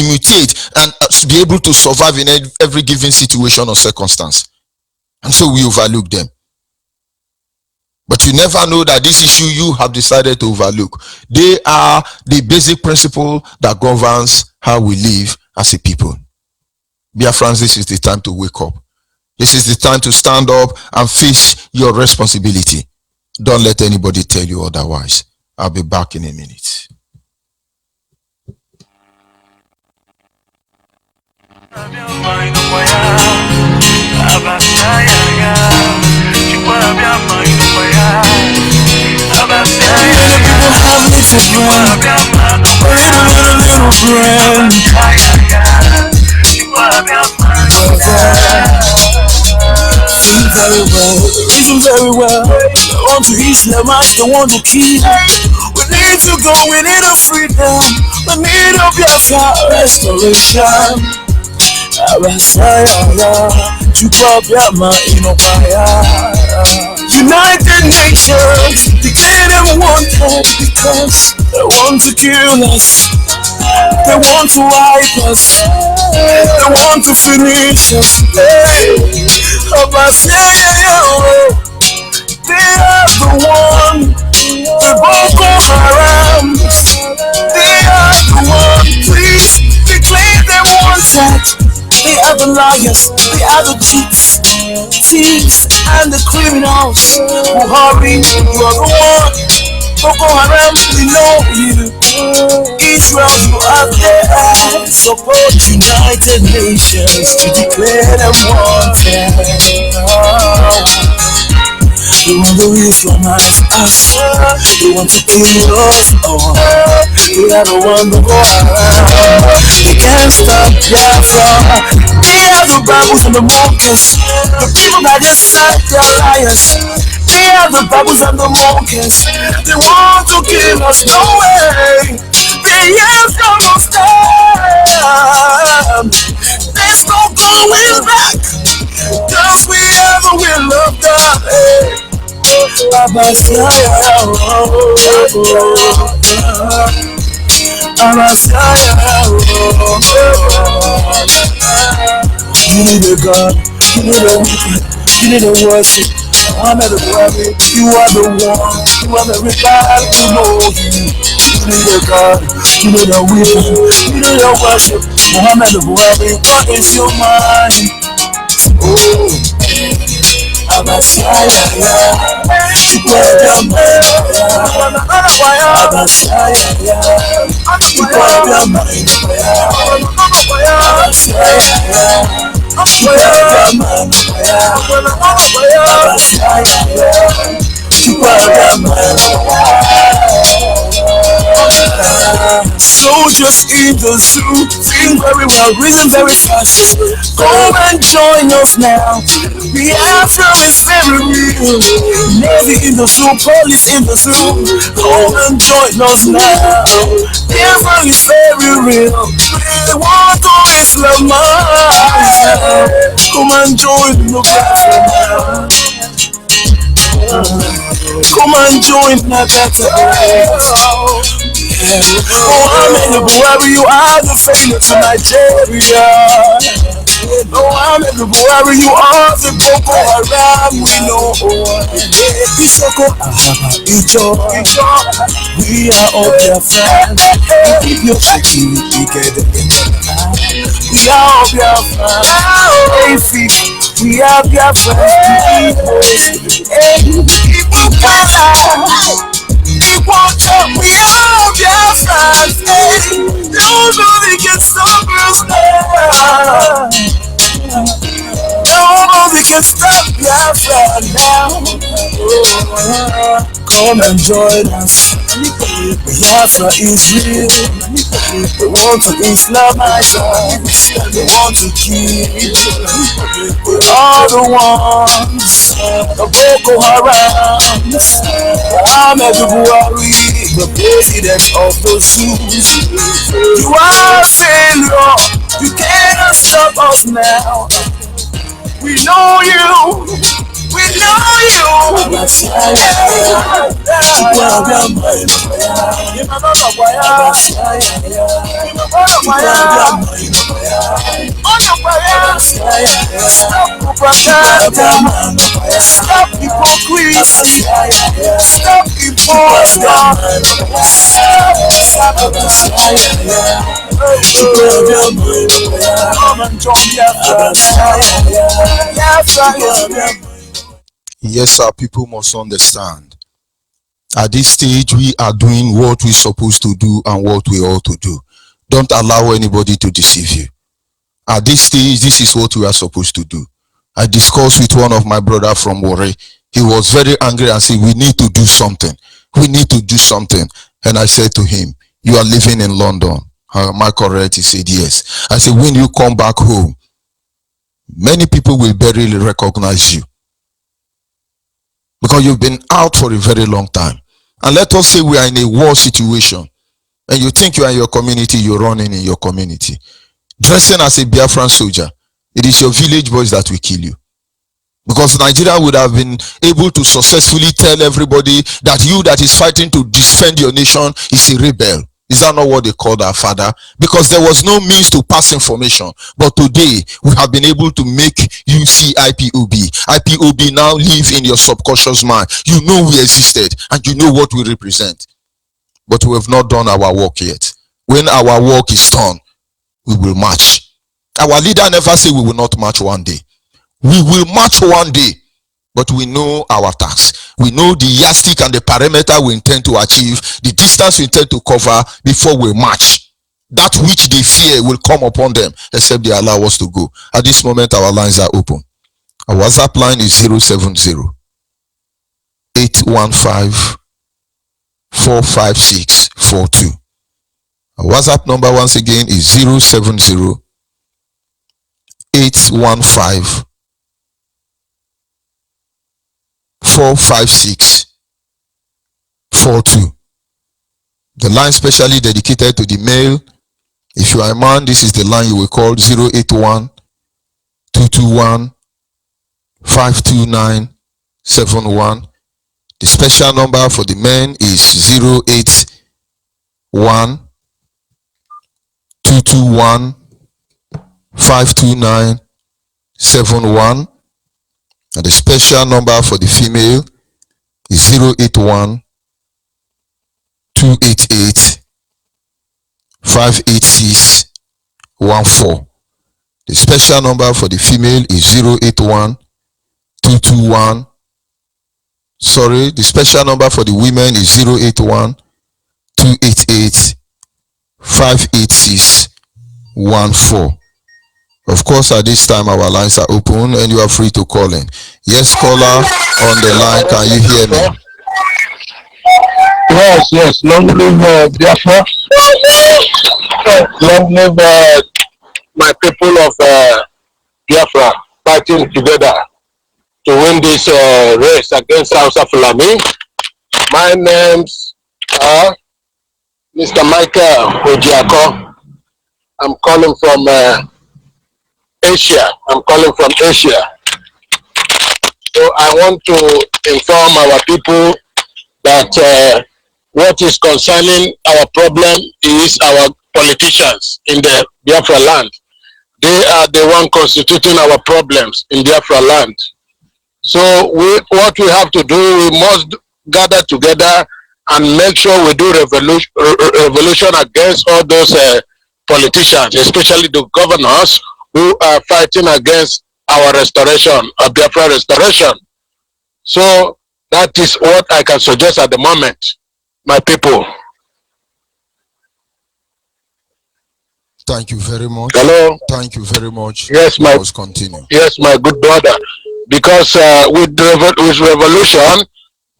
imitate and be able to survive in every given situation or circumstance. And so we overlook them. But you never know that this issue you have decided to overlook. They are the basic principle that governs how we live as a people. Biafrans, this is the time to wake up. This is the time to stand up and face your responsibility. Don't let anybody tell you otherwise. I'll be back in a minute. very well, reason very well. They want to Islamize, they want to kill. We need to go, we need a freedom. We need a Biafra restoration. Abasaya, Chupabiyama Inopaya. United Nations declare them wanted because they want to kill us. They want to wipe us. They want to finish us. Hey, Abasaya, they are the one. The Boko Haram. They are the one. Please declare them wanted. They are the liars, they are the cheats, thieves, and the criminals. Buhari, you are the one. Boko Haram, we know you. Israel, you are there. Support United Nations to declare them wanted. They want to Islamize us. They want to kill us all. They are the one to go around. They can't stop Biafra. They are the Bibles and the monkeys. The people that just sat their liars. They are the Bibles and the monkeys. They want to kill us. No way. They ain't gonna stand. There's no going back. Cause we are the will of God. Abasaya, you need a God, you need a weapon, you need a worship. Muhammad Buhari, you are the one, you are the revival, you know you. You need a God, you need a weapon, you need a worship. Muhammad Buhari, what is your mind? Oh. Abasaya, you put your mind. Abasaya, you put your mind. Abasaya, you put your mind. Abasaya, you put your mind. Soldiers in the zoo, think very well, reason very fast. Come and join us now. Biafra is very real. Navy in the zoo, police in the zoo. Come and join us now. Biafra is very real. They want to Islamize. Come and join the Biafra now. Come and join the better. Mohammed Buhari, you are the failure to Nigeria. Mohammed Buhari, you are the Boko Haram. We know. Isoko, Ipob, we are all their friends. We keep your security together. We are all their friends. We are their friends. We are their friends. Nobody can stop us now. Nobody can stop Biafra now. Come and join us. Biafra is real. They want to Islamize us. They want to kill. We're all the ones. The Boko Haram. Muhammad Buhari, the president of the zoos. You are a failure. You cannot stop us now. We know you. We know you. Stop propaganda. Stop hypocrisy. Stop imposture. Come and join Biafra. Yes, sir, people must understand. At this stage, we are doing what we're supposed to do and what we ought to do. Don't allow anybody to deceive you. At this stage, this is what we are supposed to do. I discussed with one of my brother from Warri. He was very angry and said, we need to do something. We need to do something. And I said to him, you are living in London. Am I correct? He said, yes. I said, when you come back home, many people will barely recognize you. because you've been out for a very long time. And let us say we are in a war situation, and you think you are in your community, you're running in your community, dressing as a Biafran soldier. It is your village boys that will kill you. Because Nigeria would have been able to successfully tell everybody that you that is fighting to defend your nation is a rebel. Is that not what they called our father? Because there was no means to pass information. But today, we have been able to make you see IPOB. IPOB now live in your subconscious mind. You know we existed and you know what we represent. But we have not done our work yet. When our work is done, we will march. Our leader never said we will not march one day. We will march one day, but we know our task. We know the yardstick and the parameter we intend to achieve, the distance we intend to cover before we march. That which they fear will come upon them, except they allow us to go. At this moment, our lines are open. Our WhatsApp line is 070-815-45642. Our WhatsApp number once again is 070-815-45642. The line specially dedicated to the male. If you are a man, this is the line you will call 081-221-52971. The special number for the men is 081-221-52971. And the special number for the female is 081-288-58614. The special number for the female is 081-221. The special number for the women is 081-288-58614. Of course, at this time, our lines are open and you are free to call in. Yes, caller on the line, can you hear me? Yes. Long live Biafra. Long live my people of Biafra fighting together to win this race against Hausa Fulani. My name's Mr. Michael Ojiako. I'm calling from Asia. So I want to inform our people that what is concerning our problem is our politicians in the Biafra land. They are the one constituting our problems in Biafra land. So what we have to do, we must gather together and make sure we do revolution against all those politicians, especially the governors who are fighting against our restoration, Biafra restoration. So that is what I can suggest at the moment, my people. Thank you very much. Hello. Thank you very much. Yes, continue. Yes, my good brother. Because with revolution,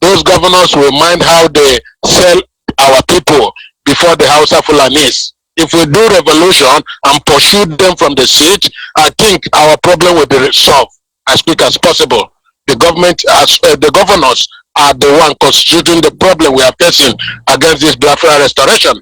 those governors will mind how they sell our people before the Hausa Fulanis. If we do revolution and pursue them from the seat, I think our problem will be solved as quick as possible. The government, the governors are the one constituting the problem we are facing against this Biafra restoration.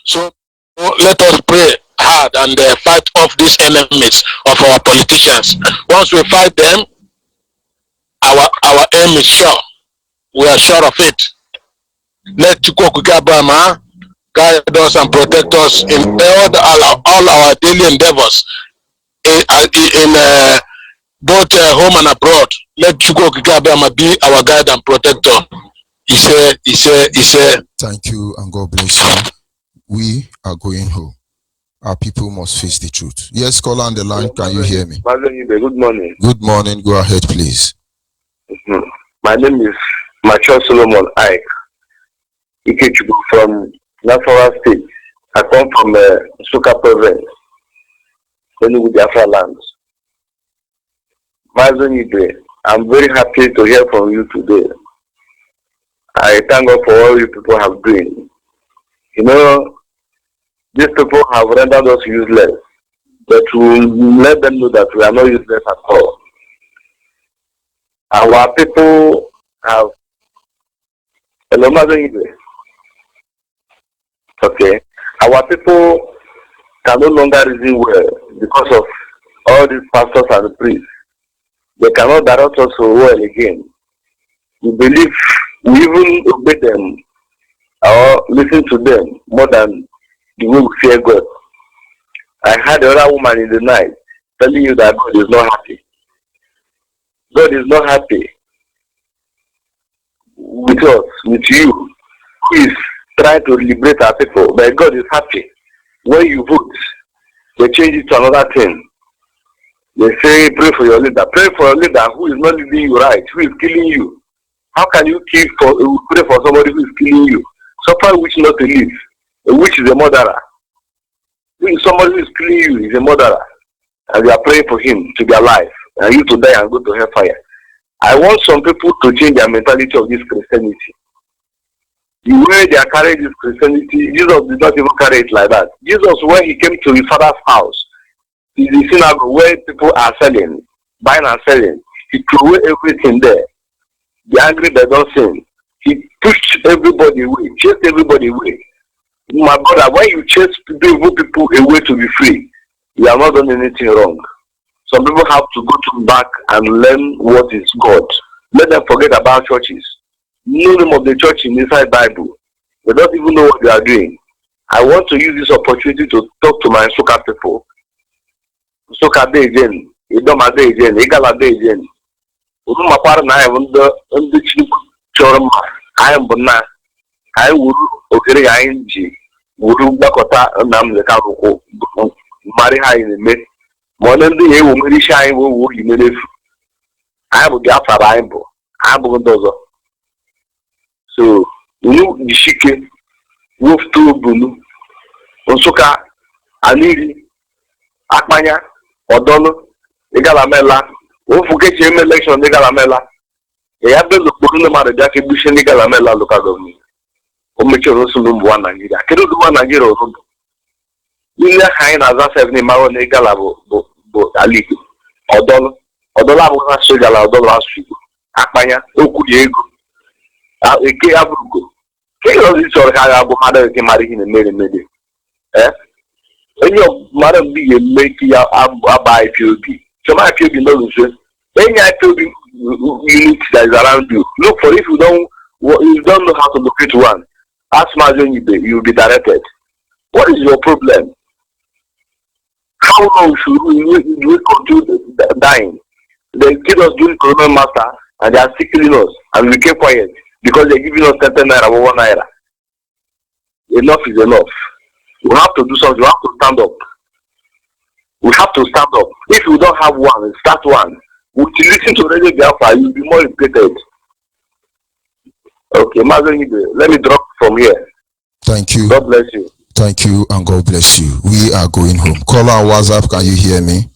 So let us pray hard and fight off these enemies of our politicians. Once we fight them, our aim is sure. We are sure of it. Let Chukwukabama guide us and protect us in all our daily endeavors in both home and abroad. Let Chukwukabama be our guide and protector. He said. Thank you and God bless you. We are going home. Our people must face the truth. Yes, caller on the line, can you hear me? Good morning. Good morning. Go ahead, please. My name is Mature Solomon Ike Ikechubu from Nasarawa State. I come from Suka province, with Biafra land. I'm very happy to hear from you today. I thank God for all you people have done. You know, these people have rendered us useless. but we let them know that we are not useless at all. Our people have okay. Our people can no longer reason well because of all these pastors and priests. They cannot direct us so well again. We believe we even obey them or listen to them more than the way we fear God. I heard another woman in the night telling you that God is not happy. God is not happy with us, with you, who is trying to liberate our people. But God is happy. When you vote, they change it to another thing. They say, pray for your leader. Pray for your leader who is not leading you right, who is killing you. How can you pray for somebody who is killing you? Suffer a witch not to live. A witch is a murderer. Somebody who is killing you is a murderer. And you are praying for him to be alive. And you to die and go to hellfire. I want some people to change their mentality of this Christianity. The way they are carrying this Christianity, Jesus did not even carry it like that. Jesus, when he came to his father's house, in the synagogue where people are selling, buying and selling, he threw away everything there. The angry they don't sin. He pushed everybody away, chased everybody away. My brother, when you chase people away to be free, you are not doing anything wrong. Some people have to go back and learn what is God. Let them forget about churches. No name of the church in inside Bible. They don't even know what they are doing. I want to use this opportunity to talk to my Soka people. Soka day again, Idoma day again, Igala day again. I am Bona. I would okay, I am G. Would Dakota and I'm the Kabuko. Marry high in the mid. One of the year will shine will you made it. I will get a Bible. I'm going to so, you Nishike, Wolf to Bunu, Onsoka, Aniri, Akmanya, Odono, Egalamela, won't forget your election, Egalamela. They have been the Burunama, the Jackie Bush and Egalamela look at me. Omicho Rosulum one Nigeria. I cannot do one Nigeria. You are high as I said, Nimaro Negalabo, Ali, Odono, Odola was a Sogala, Odola Street, Akmanya, Okudiego. Eke abugo. Ke yo si so ka abu mother ke mari hin mede. Enyo mother bi ye make ya abai POB. So my POB no so. Any POB unit that is around you. Look for if you don't know how to locate one. Ask Mazen you'll be directed. What is your problem? How long should we continue dying? They give us doing corona master and they are still killing us and we keep quiet. Because they're giving us 10 naira or 1 naira. Enough is enough. We have to do something. We have to stand up. We have to stand up. If you don't have one, start one. If you listen to Radio Biafra, you'll be more educated. Okay, let me drop from here. Thank you. God bless you. Thank you and God bless you. We are going home. Caller on WhatsApp, can you hear me?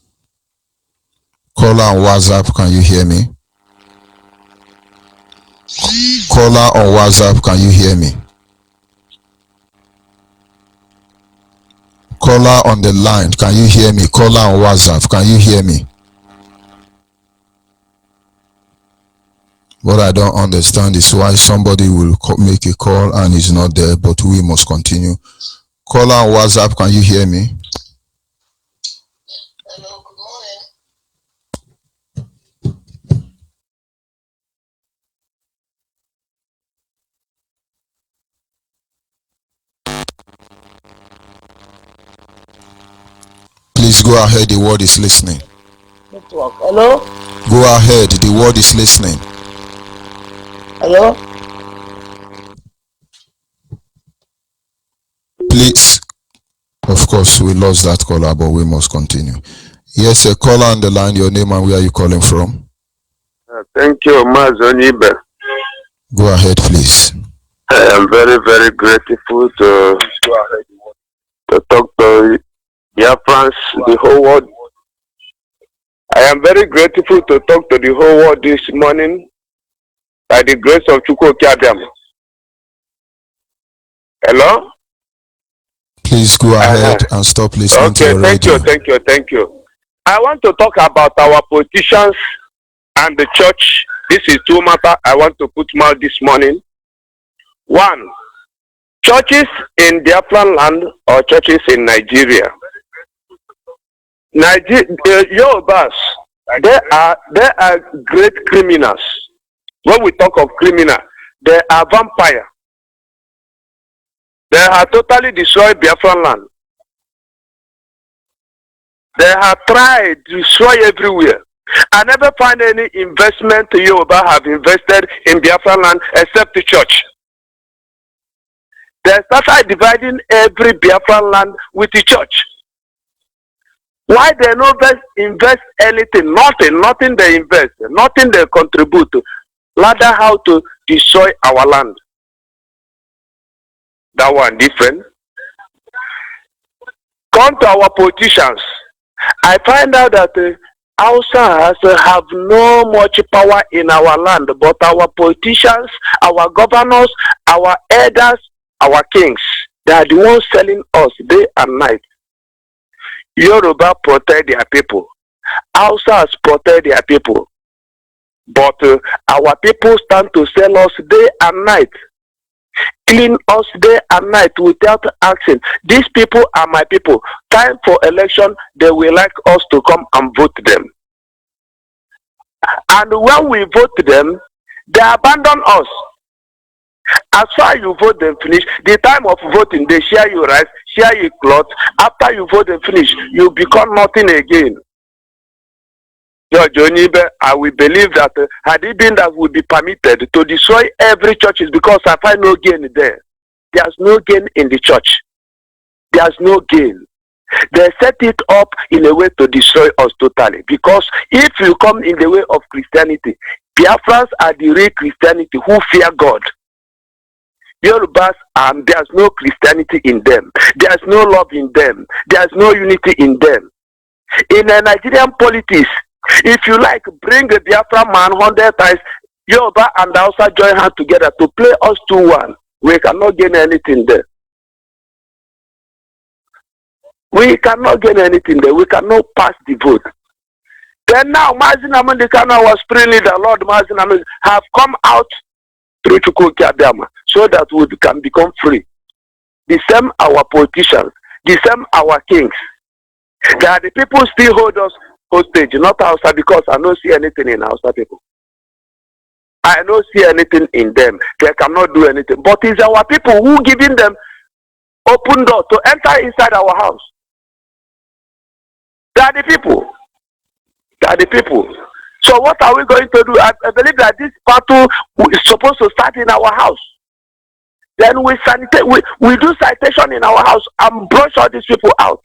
Caller on WhatsApp, can you hear me? Caller on WhatsApp, can you hear me? Caller on the line, can you hear me? Caller on WhatsApp, can you hear me? What I don't understand is why somebody will make a call and is not there, but we must continue. Caller on WhatsApp, can you hear me? Hello, good morning. Please go ahead, the word is listening. Network. Hello? Go ahead, the word is listening. Hello? Please. Of course, we lost that caller, but we must continue. Yes, a caller on the line, your name and where are you calling from? Thank you, Mazonibe. Go ahead, please. I am very, very grateful to talk to Biafrans, the whole world. I am very grateful to talk to the whole world this morning by the grace of Chukwu Kiabiam. Hello? Please go ahead and stop listening to your radio. Thank you. I want to talk about our politicians and the church. This is two matters I want to put out this morning. One, churches in Biafran land or churches in Nigeria. Yorubas, they are great criminals. When we talk of criminal, they are vampires. They have totally destroyed Biafran land. They have tried to destroy everywhere. I never find any investment Yoruba have invested in Biafran land except the church. They started dividing every Biafran land with the church. Why they not invest anything? Nothing they invest, nothing they contribute to. Rather how to destroy our land. That one different. Come to our politicians. I find out that Hausas have no much power in our land, but our politicians, our governors, our elders, our kings, they are the ones selling us day and night. Yoruba protect their people. Hausas protect their people. But our people stand to sell us day and night. Killing us day and night without asking. These people are my people. Time for election, they will like us to come and vote them. And when we vote them, they abandon us. As far as you vote them finish, the time of voting, they share your rice, share your clothes. After you vote them finish, you become nothing again. Judge Onibe, I will believe that had it been that would be permitted to destroy every church, is because I find no gain there. There's no gain in the church. There's no gain. They set it up in a way to destroy us totally. Because if you come in the way of Christianity, Biafrans are the real Christianity who fear God. Yorubas, there's no Christianity in them. There's no love in them. There's no unity in them. In a Nigerian politics, if you like, bring a Biafran man 100 times, Yoruba and Hausa join hands together to play us 2-1. We cannot gain anything there. We cannot gain anything there. We cannot pass the vote. Then now, Mazin Amandikana, our spring leader, Lord Mazin Amandikana, have come out through Chukwuka Abiyama so that we can become free. The same our politicians, the same our kings. There are the people still hold us hostage, not Hausa, because I don't see anything in Hausa people. I don't see anything in them. They cannot do anything. But it's our people who giving them open door to enter inside our house. They are the people. They are the people. So what are we going to do? I believe that this battle is supposed to start in our house. Then we do citation in our house and brush all these people out.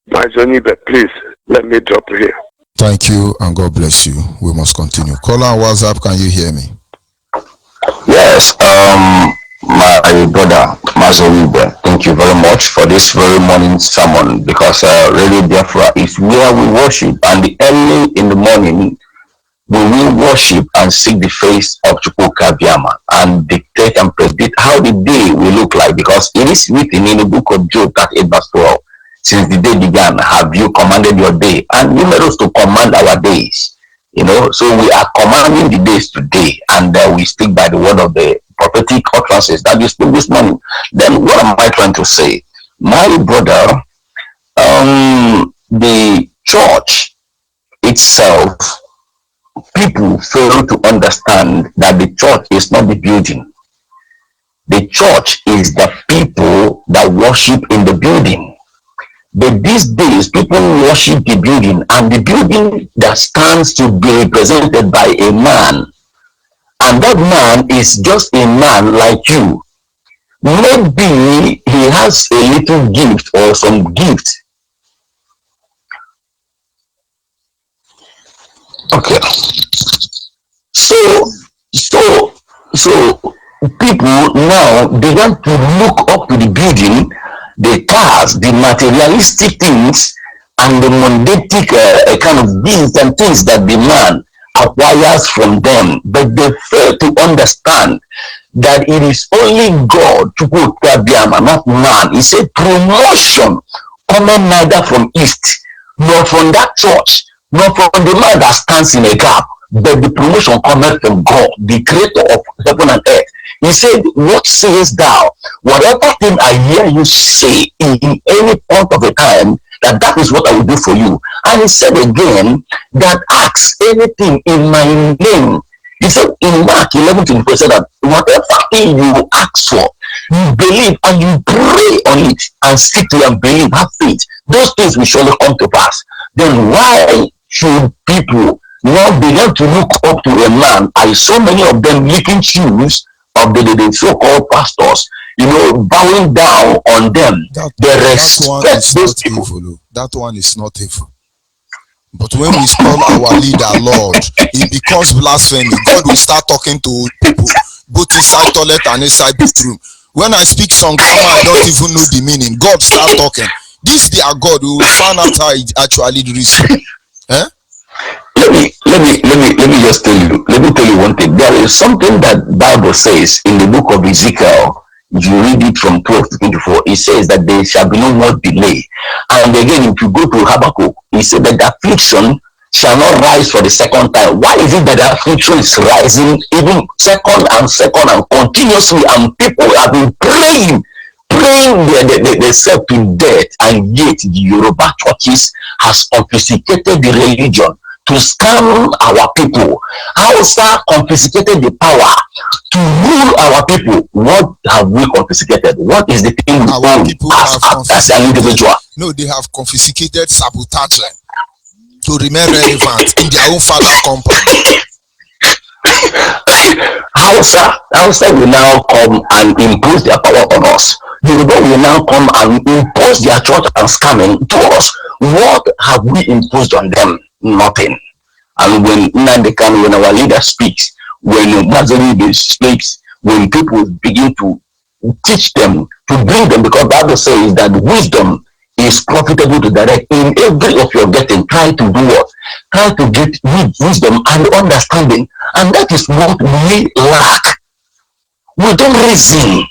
My Johnny, please let me drop here. Thank you and God bless you. We must continue. Caller on WhatsApp, can you hear me? Yes, my brother Mazonibe, thank you very much for this very morning sermon, because Radio Biafra is where we worship, and early in the morning we will worship and seek the face of Chukwuka Abiyama and dictate and predict how the day will look like, because it is written in the book of Job 38:12. Since the day began, have you commanded your day? And you made us to command our days. You know, so we are commanding the days today, and we stick by the word of the prophetic utterances that you speak this morning. Then what am I trying to say? My brother, the church itself, people fail to understand that the church is not the building. The church is the people that worship in the building. But these days, people worship the building, and the building that stands to be represented by a man. And that man is just a man like you. Maybe he has a little gift or some gift. Okay. So people now began to look up to the building, the cars, the materialistic things, and the mundane kind of gifts and things that the man acquires from them. But they fail to understand that it is only God to put Kabiama, not man. He said promotion coming neither from east, nor from that church, nor from the man that stands in a gap, but the promotion cometh from God, the creator of heaven and earth. He said, what sayest thou? Whatever thing I hear you say in any point of a time, that is what I will do for you. And he said again, that ask anything in my name. He said in Mark 11:24, said that whatever thing you ask for, you believe and you pray on it and stick to it and believe, have faith, those things will surely come to pass. Then why should people now begin to look up to a man? I saw many of them licking shoes of the so-called pastors, bowing down on them. That one is not evil. That one is not evil. But when we call our leader Lord, it becomes blasphemy. God will start talking to people, both inside toilet and inside bathroom. When I speak some grammar, I don't even know the meaning. God start talking. This their God. We will find out how it actually reads. Eh? Let me just tell you. Let me tell you one thing. There is something that Bible says in the book of Ezekiel. If you read it from 12 to 24, it says that there shall be no more delay. And again, if you go to Habakkuk, he said that the affliction shall not rise for the second time. Why is it that the affliction is rising even second and continuously? And people have been praying themselves to death, and yet the Yoruba churches has confiscated the religion to scam our people. Hausa confiscated the power to rule our people. What have we confiscated? What is the thing we own as an individual? No, they have confiscated sabotage to remain relevant in their own father compound. Hausa will now come and impose their power on us. Yoruba will now come and impose their church and scamming to us. What have we imposed on them? Nothing. And when our leader speaks, when Mazaribe speaks, when people begin to teach them, to bring them, because the Bible says that wisdom is profitable to direct. In every of your getting, try to do what? Try to get wisdom and understanding. And that is what we lack. We don't reason.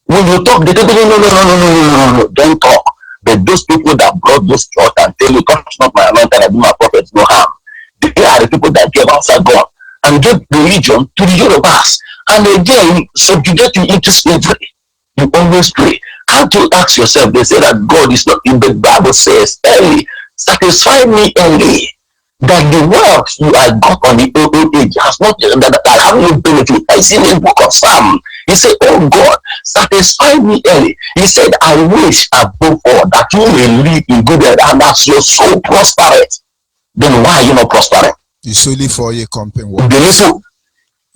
When you talk, they tell you, no, don't talk. But those people that brought this church and tell you, touch not my anointed, I do my prophets no harm. They are the people that gave outside God and gave religion to the Yorubas. And again, subjugate you into slavery. You always pray. Can't you ask yourself? They say that God is not in the Bible says early, satisfy me early. That the wealth you have got on the old age has not that have no benefit. I see in the book of Psalm. He said, oh God, satisfy me early. He said, I wish above all that you may live in good health and that your soul prospereth. Then why are you not prospering? It's only for your company. The little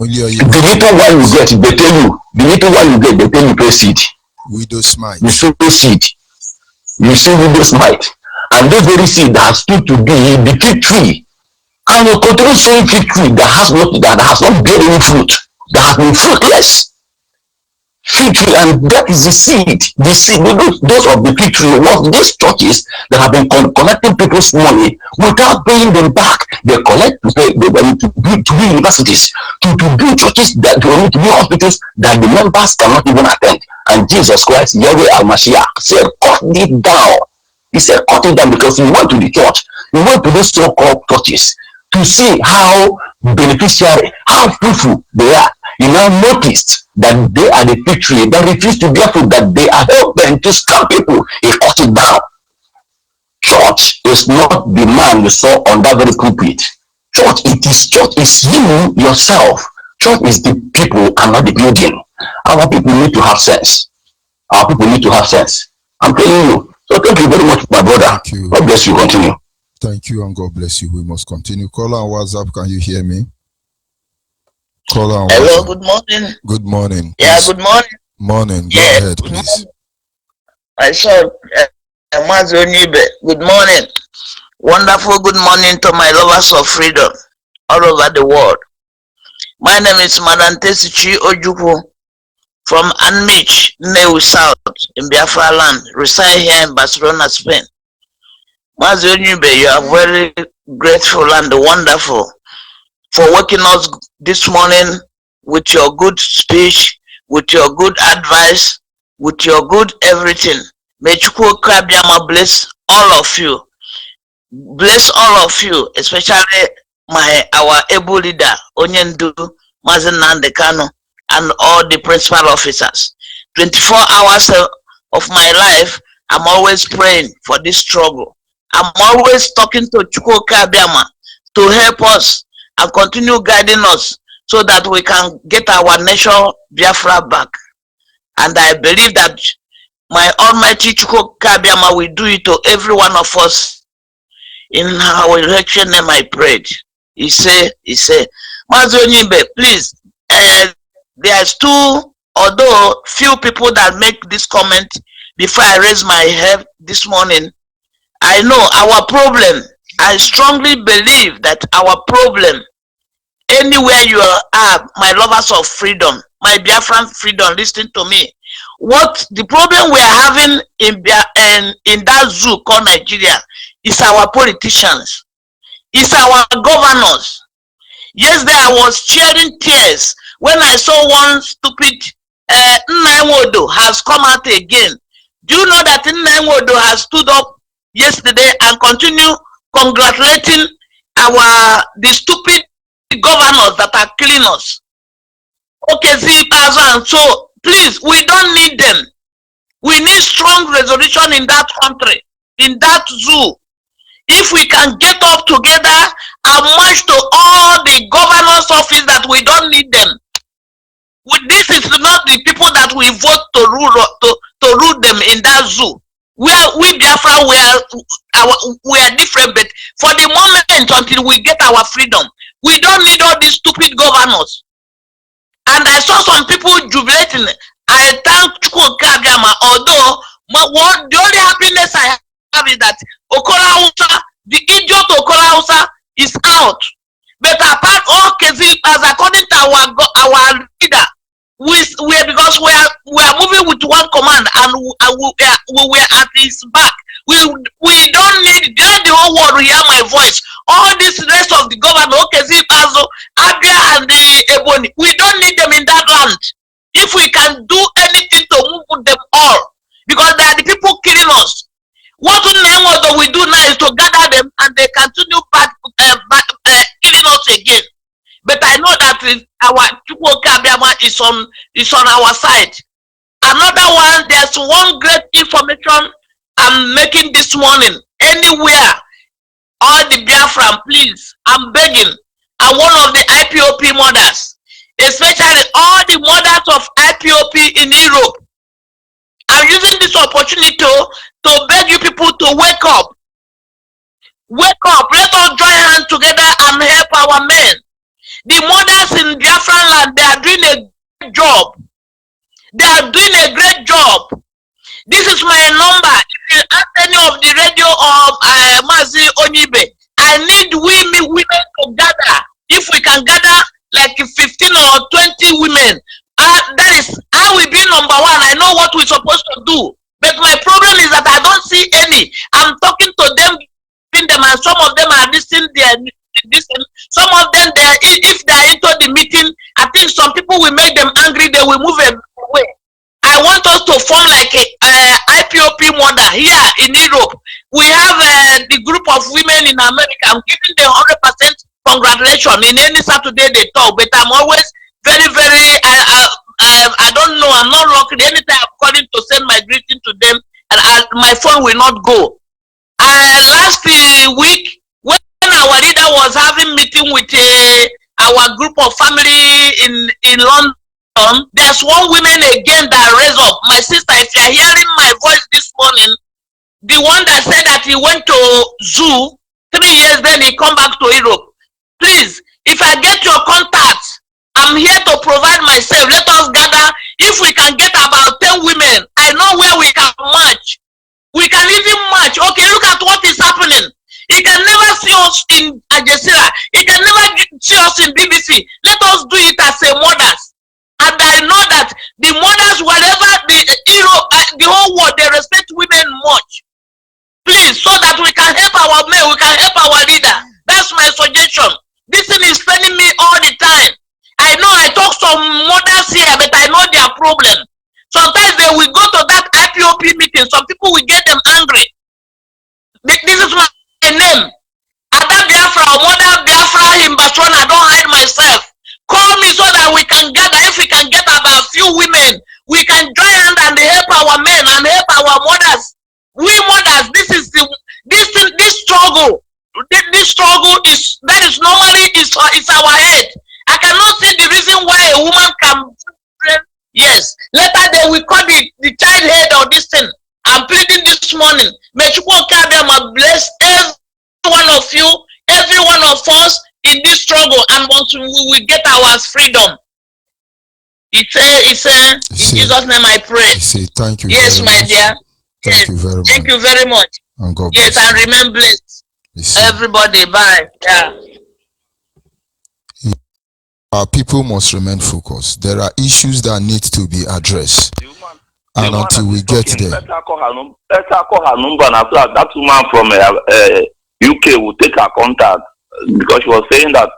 one you get, they tell you. The little one you get, they tell you pay seed. Widow smite. You sow seed. You see widow smite. And this very seed that has stood to be the fig tree. And you continue sowing fig tree that has not bearing any fruit. That has been fruitless. Fig tree, and that is the seed. The seed, those of the fig tree, was these churches that have been collecting people's money without paying them back. They collect to build universities, to build churches that will need to be hospitals that the members cannot even attend. And Jesus Christ, Yahweh Al-Mashiach, said, cut it down. He said, cut it down, because he went to the church. He went to those so-called churches to see how beneficiary, how fruitful they are. He now noticed that they are the fig tree that refuse to bear fruit, that they are helping to scam people. He cut it down. Church is not the man you saw on that very pulpit. Church is you yourself. Church is the people and not the building. Our people need to have sense. Our people need to have sense. I'm telling you. So thank you very much, my brother. God bless you. Continue. Thank you and God bless you. We must continue. Call on WhatsApp. Can you hear me? Call on Hello, WhatsApp. good morning. Good morning. Yeah, Please. good morning. Morning. Go Yeah, ahead, good please. morning. I saw Amazonibe. Good morning. Wonderful good morning to my lovers of freedom all over the world. My name is Madam Tesichi Ojukwu from Anmich, Neu South in Biafra land, reside here in Barcelona, Spain. Amazonibe, you are very grateful and wonderful for waking us this morning with your good speech, with your good advice, with your good everything. May Chukwu Kabiama bless all of you. Bless all of you, especially our able leader, Onyendu, Mazen Nandekano, and all the principal officers. 24 hours of my life, I'm always praying for this struggle. I'm always talking to Chukwu Kabiama to help us and continue guiding us so that we can get our nation Biafra back. And I believe that my Almighty Chukwu Kabiama will do it to every one of us. In our election name I prayed. He said, Mazonibe, please, there's two, although few people that make this comment before I raise my head this morning. I know our problem, I strongly believe that our problem, anywhere you are, my lovers of freedom, my Biafran freedom, listen to me. What the problem we are having in that zoo called Nigeria is our politicians, it's our governors. Yesterday I was shedding tears when I saw one stupid Nnaimodo has come out again. Do you know that Nnaimodo has stood up yesterday and continue congratulating the stupid governors that are killing us? Okay, so please, we don't need them. We need strong resolution in that country, in that zoo. If we can get up together and march to all the governors' office that we don't need them. This is not the people that we vote to rule them in that zoo. We Biafra, we are different, but for the moment until we get our freedom, we don't need all these stupid governors. And I saw some people jubilating. I thank Chukwu Kabiama, although the only happiness I have is that Okora Hausa, the idiot Okora Hausa is out. But apart all cases, as according to our leader, because we are moving with one command and we were at his back. We don't need the whole world to hear my voice. All this rest of the government, Abia and the Ebony, we don't need them in that land. If we can do anything to move them all, because they are the people killing us. What we do now is to gather them and they continue killing us again. But I know that our Chukwu Kabiama is on our side. Another one, there's one great information I'm making this morning. Anywhere, all the Biafran, please, I'm begging. I'm one of the IPOP mothers, especially all the mothers of IPOP in Europe. I'm using this opportunity to beg you people to wake up. Wake up. Let us join hands together and help our men. The mothers in Biafran land, they are doing a great job. They are doing a great job. This is my number. If you ask any of the radio of Mazi Onibe, I need women to gather. If we can gather like 15 or 20 women, that is, I will be number one. I know what we're supposed to do. But my problem is that I don't see any. I'm talking to them, and some of them are listening. Some of them, if they are into the meeting, I think some people will make them angry. They will move away. I want us to form like a IPOP mother here in Europe. We have the group of women in America. I'm giving them 100% congratulations. In any Saturday they talk, but I'm always very, very, I don't know, I'm not lucky. Anytime I'm calling to send my greeting to them, and my phone will not go. Last week, when our leader was having meeting with our group of family in London, there's one woman again that raised up. My sister, if you're hearing my voice this morning, the one that said that he went to zoo 3 years, then he come back to Europe. Please, if I get your contacts, I'm here to provide myself. Let us gather. If we can get about 10 women, I know where we can march. We can even march. Okay, look at what is happening. He can never see us in Al Jazeera. He can never see us in BBC. Let us do it as a mothers. And I know that the mothers, wherever the whole world, they respect women much. Please, so that we can help our men, we can help our leader. That's my suggestion. This thing is paining me all the time. I know I talk so Sometimes they will go to that IPOP meeting. Some people will get them angry. This is my name. Ada Biafra, Mother Biafra, Himbaswana, I don't hide myself. Call me so that we can gather. If we can get about a few women, we can join hand and help our men and help our mothers. We mothers, this struggle. This struggle is normally is our head. I cannot see the reason why a woman can. Yes, later they will call the child head of this thing. I'm pleading this morning. May Chukwu bless every one of you, every one of us in this struggle, and once we will get our freedom. It's in Jesus' name I pray. Thank you. Yes, my much. dear. Thank you very much. Thank you very much. And God yes, bless and you. remain blessed. Everybody, bye. Yeah. Our people must remain focused. There are issues that need to be addressed. And until we get there. Let's call her number, and after that woman from UK will take her contact, because she was saying that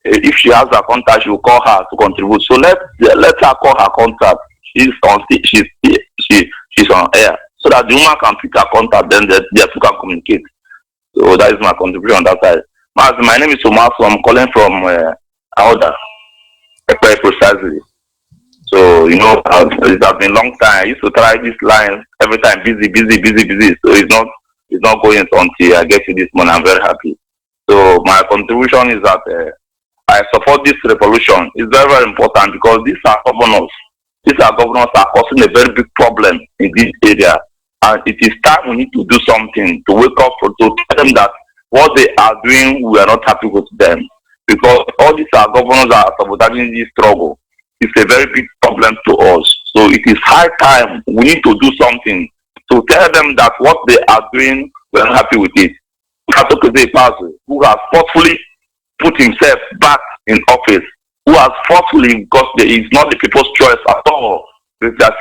if she has her contact, she will call her to contribute. So let her call her contact. She's on air, so that the woman can pick her contact. Then the two can communicate. So that is my contribution on that side. My name is Omar, so I'm calling from Aoda, Preposterously. So it has been a long time. I used to try this line every time, busy. So it's not going until I get to this morning. I'm very happy. So my contribution is that I support this revolution. It's very, very important, because these are governors. These are governors are causing a very big problem in this area, and it is time we need to do something to wake up to tell them that what they are doing, we are not happy with them, because all these are governors are sabotaging this struggle. It's a very big problem to us. So it is high time we need to do something to tell them that what they are doing, we are not happy with it. Ipob, who has forcefully put himself back in office, who has forcefully, because it's not the people's choice at all, he has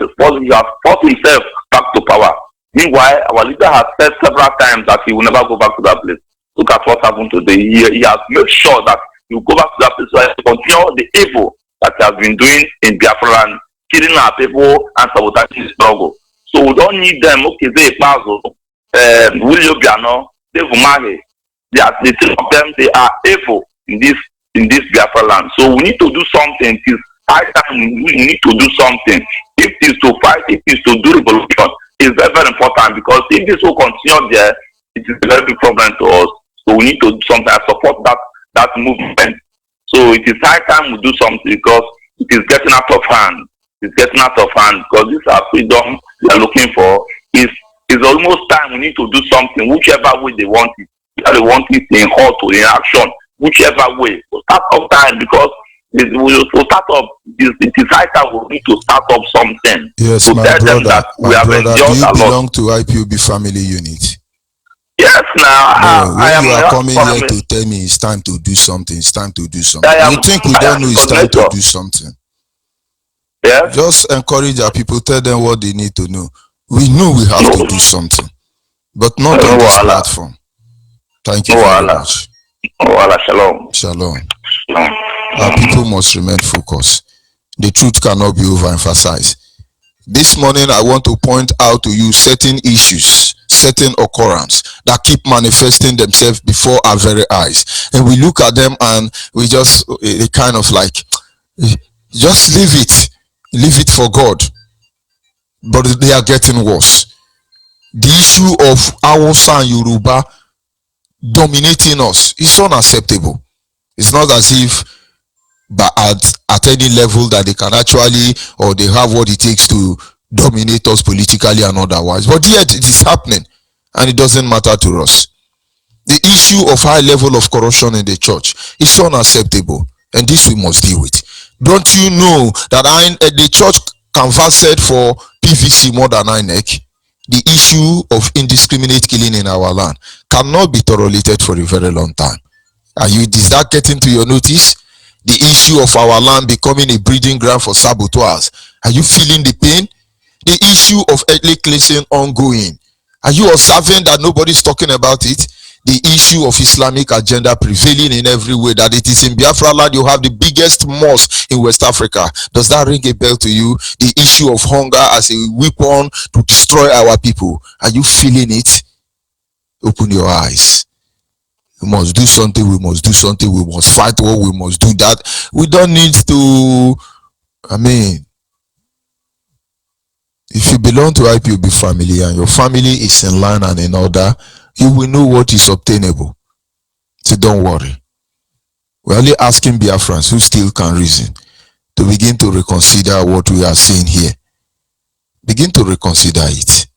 forced himself back to power. Meanwhile, our leader has said several times that he will never go back to that place. Look at what happened today. He has made sure that he will go back to that place so to continue the evil that he has been doing in Biafra land, killing our people and sabotaging the struggle. So we don't need them. Okay, they pass. William Biano, they the three of them, they are evil in this Biafra land. So we need to do something. It is high time we need to do something. If it is to fight, if it is to do revolution, it's very, very important, because if this will continue there, it is a very big problem to us. So we need to do something. I support that movement. So it is high time we do something, because it is getting out of hand. It's getting out of hand, because this are freedom we are looking for. It's almost time we need to do something, whichever way they want it. If they want it in hot or in action, whichever way. We'll start up time, because we'll start up. It is high time we need to start up something. Yes, to my tell brother. them that we have Do endured you a lot. belong to IPOB family unit? Yes, now When you are coming here to tell me it's time to do something, it's time to do something. You think we don't know it's time to do something? Yes. Just encourage our people, tell them what they need to know. We know we have to do something, but not on this platform. Thank you very much. Shalom. Shalom. Our people must remain focused. The truth cannot be overemphasized. This morning, I want to point out to you certain issues, certain occurrences that keep manifesting themselves before our very eyes. And we look at them and we just kind of like, just leave it for God. But they are getting worse. The issue of Hausa and Yoruba dominating us is unacceptable. It's not as if but at any level that they can actually, or they have what it takes to dominate us politically and otherwise, but yet it is happening and it doesn't matter to us. The issue of high level of corruption in the church is unacceptable, and this we must deal with. Don't you know that the church canvassed for PVC more than INEC? The issue of indiscriminate killing in our land cannot be tolerated for a very long time. Is that getting to your notice? The issue of our land becoming a breeding ground for saboteurs. Are you feeling the pain? The issue of ethnic cleansing ongoing. Are you observing that nobody's talking about it? the issue of Islamic agenda prevailing in every way, that it is in Biafra land you have the biggest mosque in West Africa. Does that ring a bell to you? The issue of hunger as a weapon to destroy our people. Are you feeling it? Open your eyes. We must do something, we must do something, we must fight war, we must do that. We don't need to, if you belong to IPOB family and your family is in line and in order, you will know what is obtainable. So don't worry. We're only asking Biafrans who still can reason to begin to reconsider what we are seeing here. Begin to reconsider it.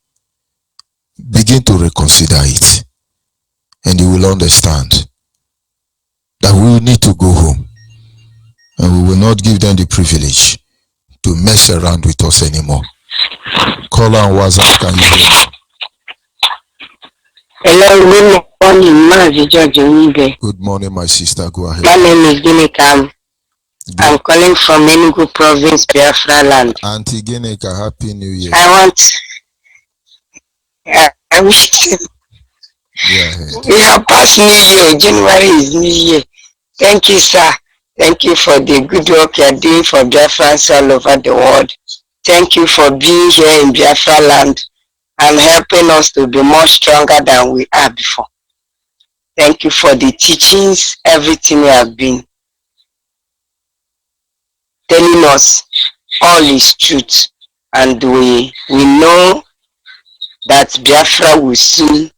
Begin to reconsider it. And you will understand that we will need to go home. And we will not give them the privilege to mess around with us anymore. Call on WhatsApp, can you hear me? Hello, good morning, Good morning, my sister. Go ahead. My name is Ginika. I'm calling from Enugu province, Biafra land. Auntie Ginika, Happy New Year. I wish you. We have passed New Year. January is New Year. Thank you, sir. Thank you for the good work you're doing for Biafrans all over the world. Thank you for being here in Biafra land and helping us to be more stronger than we are before. Thank you for the teachings, everything you have been telling us. All is truth, and we know that Biafra will soon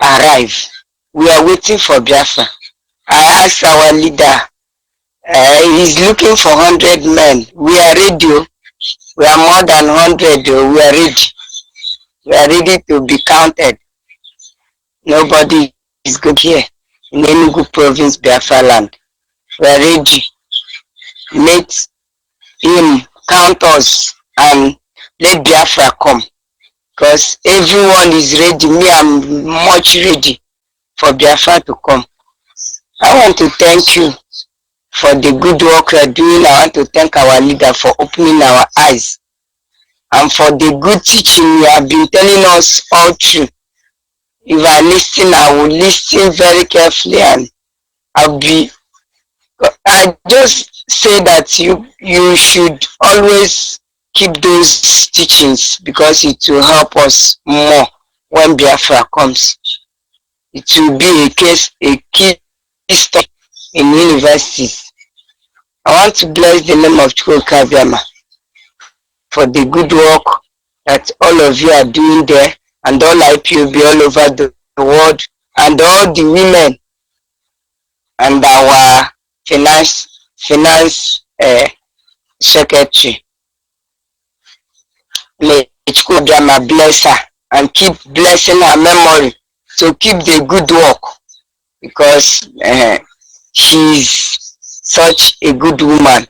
arrive. We are waiting for Biafra. I asked our leader, he's looking for 100 men. We are ready. We are more than 100. We are ready. We are ready to be counted. Nobody is good here in Enugu province, Biafra land. We are ready. Let him count us and let Biafra come. Because everyone is ready. Me, I'm much ready for Biafra to come. I want to thank you for the good work you are doing. I want to thank our leader for opening our eyes and for the good teaching you have been telling us all through. If I listen, I will listen very carefully, and I just say that you should always keep those teachings, because it will help us more when Biafra comes. It will be a key study in universities. I want to bless the name of Chukwuka Abiyama for the good work that all of you are doing there, and all IPOB all over the world, and all the women, and our finance secretary. May Chukwuka Abiyama bless her and keep blessing her memory to keep the good work, because she's such a good woman.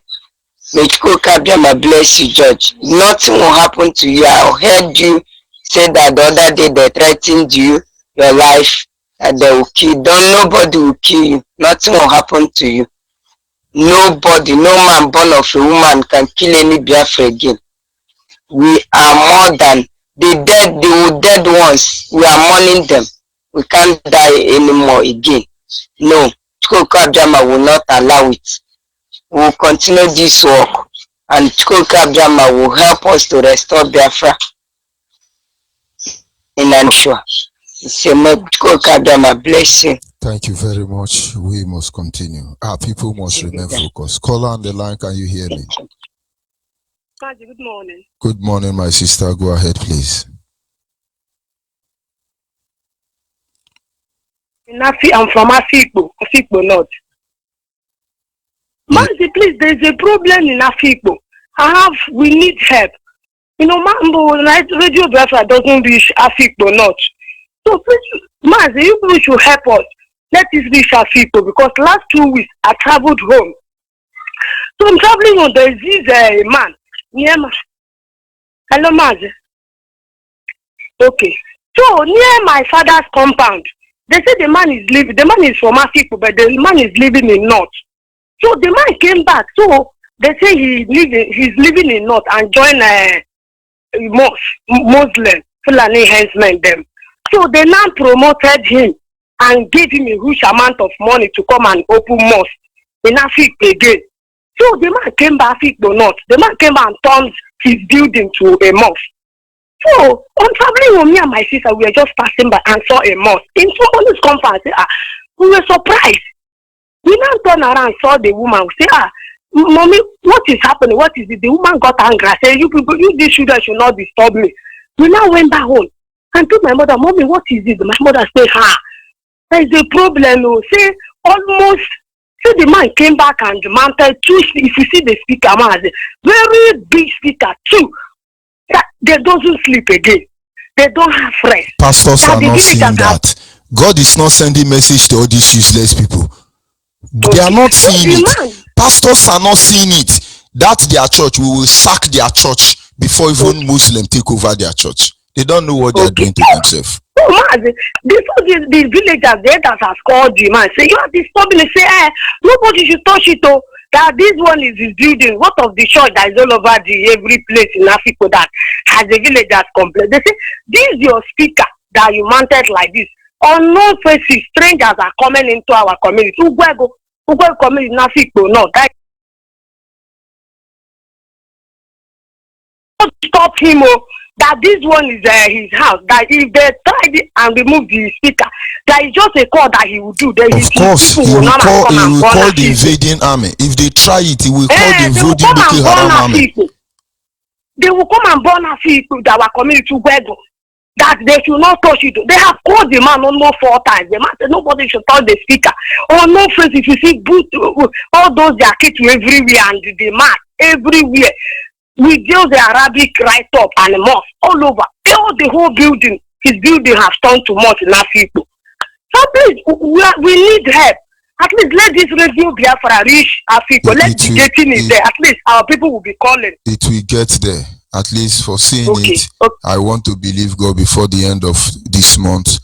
May Chukwuka Abiyama bless you, George. Nothing will happen to you. I heard you say that the other day they threatened you, your life, and they will kill. Nobody will kill you. Nothing will happen to you. Nobody, no man born of a woman can kill any Biafra again. We are more than the dead ones. We are mourning them. We can't die anymore again. No, Chukwuka Abiyama will not allow it. We will continue this work, and Chukwuka Abiyama will help us to restore Biafra in Anshua. So may Chukwuka Abiyama bless you. Thank you very much. We must continue. Our people must remain focused. Caller on the line, can you hear me? Good morning. Good morning, my sister. Go ahead, please. I'm from Afikpo North. Manzi, please, there's a problem in Afikpo. We need help. Radio Biafra doesn't reach Afikpo North. So please, Manzi, you people should help us. Let us reach Afikpo, because last 2 weeks I traveled home. So I'm traveling on, there is this man near my... Hello, Manzi. Okay. So near my father's compound, they say the man is from Afikpo, but the man is living in North. So the man came back. So they say he's living in North and joined Muslim Fulani henchmen them. So they now promoted him and gave him a huge amount of money to come and open mosque in Afikpo again. So the man came back Afikpo North. The man came back and turned his building to a mosque. So on traveling with me and my sister, we were just passing by and saw a mosque. In somebody's conference, we were surprised. We now turned around and saw the woman. We say, Mommy, what is happening? What is it? The woman got angry. I said, you people, you these children should not disturb me. We now went back home and told my mother, Mommy, what is it? My mother said, there is a problem. Say, almost, say the man came back and mounted two, if you see the speaker, man, very big speaker, too. They don't sleep again. They don't have rest. Pastors are not seeing that. God is not sending message to all these useless people. They are not seeing it. Pastors are not seeing it. That's their church. We will sack their church before even Muslim take over their church. They don't know what they are doing to themselves. Oh man, the villagers, the elders has called the man. Say, you are disturbing. They say, nobody should touch it. Oh, that this one is his building. What of the church that is all over every place in Africa that has the villagers complained? They say, this is your speaker that you mounted like this. Unknown faces, strangers are coming into our community. Ugwego community in Africa, no. That stop him. That this one is his house. That if they tried it and remove the speaker, there is just a call that he will do. Then of course, he will call the invading army. If they try it, he will call the invading Boko Haram army. They will come and burn our people that our community Ugwego. That they should not touch it. They have called the man almost 4 times. The man said nobody should touch the speaker. Oh no, friends, if you see all those they are kicked everywhere and the man everywhere. We deal the Arabic right up and the mosque all over. All the whole building, his building has turned to mosque in Africa. So please, we need help. At least let this radio Biafra reach Africa. Let the getting is there. At least our people will be calling. It will get there. At least for seeing it, I want to believe God before the end of this month.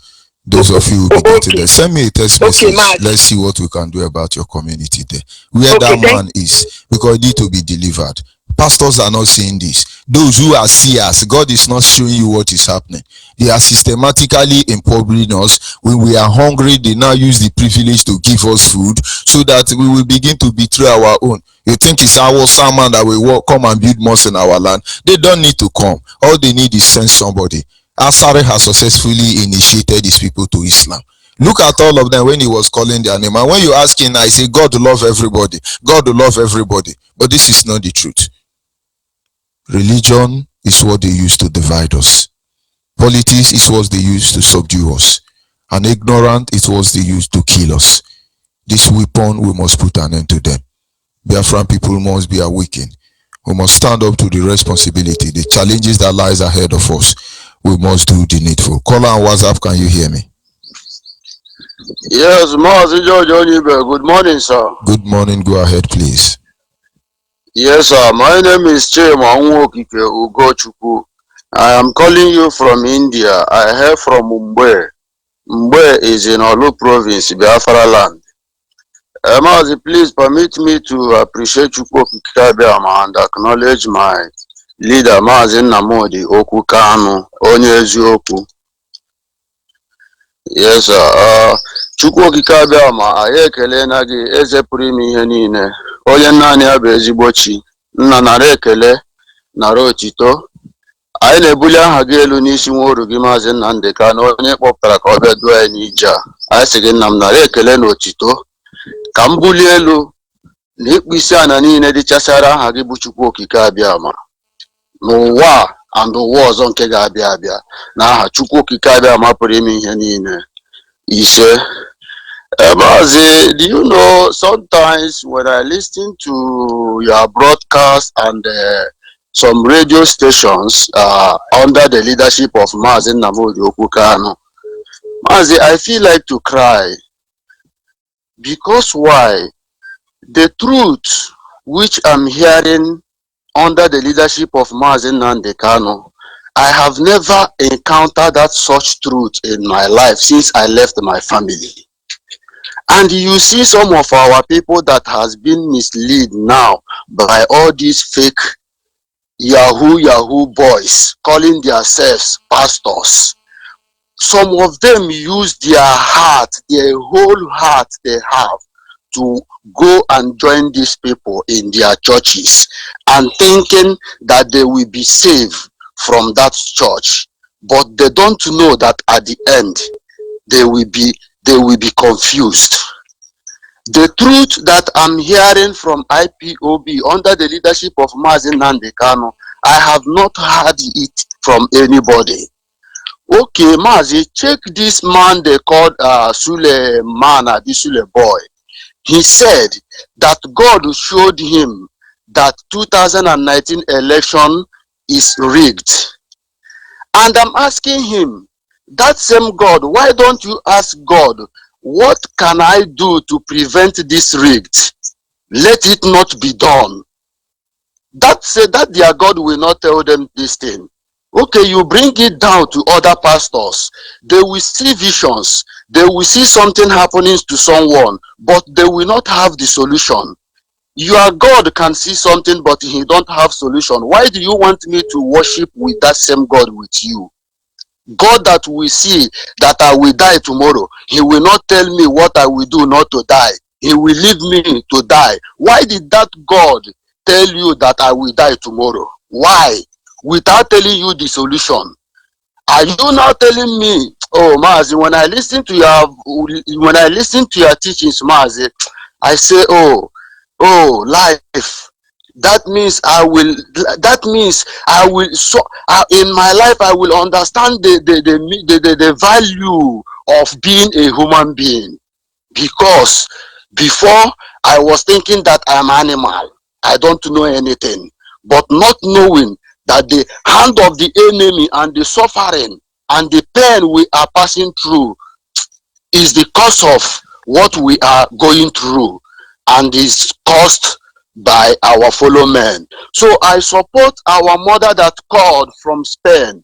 Those of you who will be getting there, send me a text message. Let's see what we can do about your community there. Where that man is, because it need to be delivered. Pastors are not seeing this. Those who are seers, God is not showing you what is happening. They are systematically impoverishing us. When we are hungry, they now use the privilege to give us food so that we will begin to betray our own. You think it's our sermon that will come and build mosques in our land? They don't need to come. All they need is send somebody. Asare has successfully initiated these people to Islam. Look at all of them when he was calling their name. And when you ask him, I say, God will love everybody. God will love everybody. But this is not the truth. Religion is what they use to divide us. Politics is what they use to subdue us. And ignorant is what they use to kill us. This weapon, we must put an end to them. Biafran people must be awakened. We must stand up to the responsibility, the challenges that lies ahead of us. We must do the needful. Caller on WhatsApp, can you hear me? Yes, Mazi George Onibe. Good morning, sir. Good morning. Go ahead, please. Yes, sir. My name is Chema Nwokike Ugochukwu. I am calling you from India. I hail from Mumbai. Mumbai is in Olu province, Biafra land. Mazi, please permit me to appreciate Chukwokike Abiama and acknowledge my leader, Mazi Nnamdi Okwu Kanu, onye eziokwu. Yes, sir. Chukwokike Abiama, anyị ekele na gị eze pụrụ ime ihe niile. Onye naanị ya bụ ezigbo chi. Nna nara ekele nara otito. Anyị na-ebuli aha gị elu n'isi nwa oru gị Maazị Nnamdi Kanu, onye kpọpụtara ka ọ bịa duo anyị n'ije a. Anyị sị gị nna m nara ekele na otito. Ka m bulie elu na ịkpụ isi ana niile dịchasara aha gị bụ Chukwokike Abiama. N'ụwa and ụwa ọzọ nke ga-abịa abịa. Na aha Chukwokike Abiama pụrụ ime ihe niile. Ise. Mazi, do you know, sometimes when I listen to your broadcast and some radio stations under the leadership of Mazi Nnamdi Okwu Kanu, Mazi, I feel like to cry. Because why? The truth which I'm hearing under the leadership of Mazi Nnamdi Kanu, I have never encountered that such truth in my life since I left my family. And you see some of our people that has been misled now by all these fake Yahoo boys calling themselves pastors. some of them use their heart, their whole heart they have, to go and join these people in their churches and thinking that they will be saved from that church. But they don't know that at the end they will be confused. The truth that I'm hearing from IPOB under the leadership of Mazin Nandekano, I have not heard it from anybody. Okay, Mazi, check this man they called Sule Mana, this Sule boy. He said that God showed him that 2019 election is rigged. And I'm asking him, that same God, why don't you ask God, what can I do to prevent this rigged? Let it not be done. That said, that their God will not tell them this thing. Okay, you bring it down to other pastors. They will see visions. They will see something happening to someone, but they will not have the solution. Your God can see something, but he don't have solution. Why do you want me to worship with that same God with you? God that will see that I will die tomorrow, he will not tell me what I will do not to die. He will leave me to die. Why did that God tell you that I will die tomorrow? Why? Without telling you the solution. Are you now telling me, oh Mazi, when I listen to your teachings, Mazi, I say, oh life. That means I will so in my life I will understand the value of being a human being. Because before I was thinking that I'm animal, I don't know anything, but not knowing that the hand of the enemy and the suffering and the pain we are passing through is the cause of what we are going through, and is caused by our fellow men. So I support our mother that called from Spain.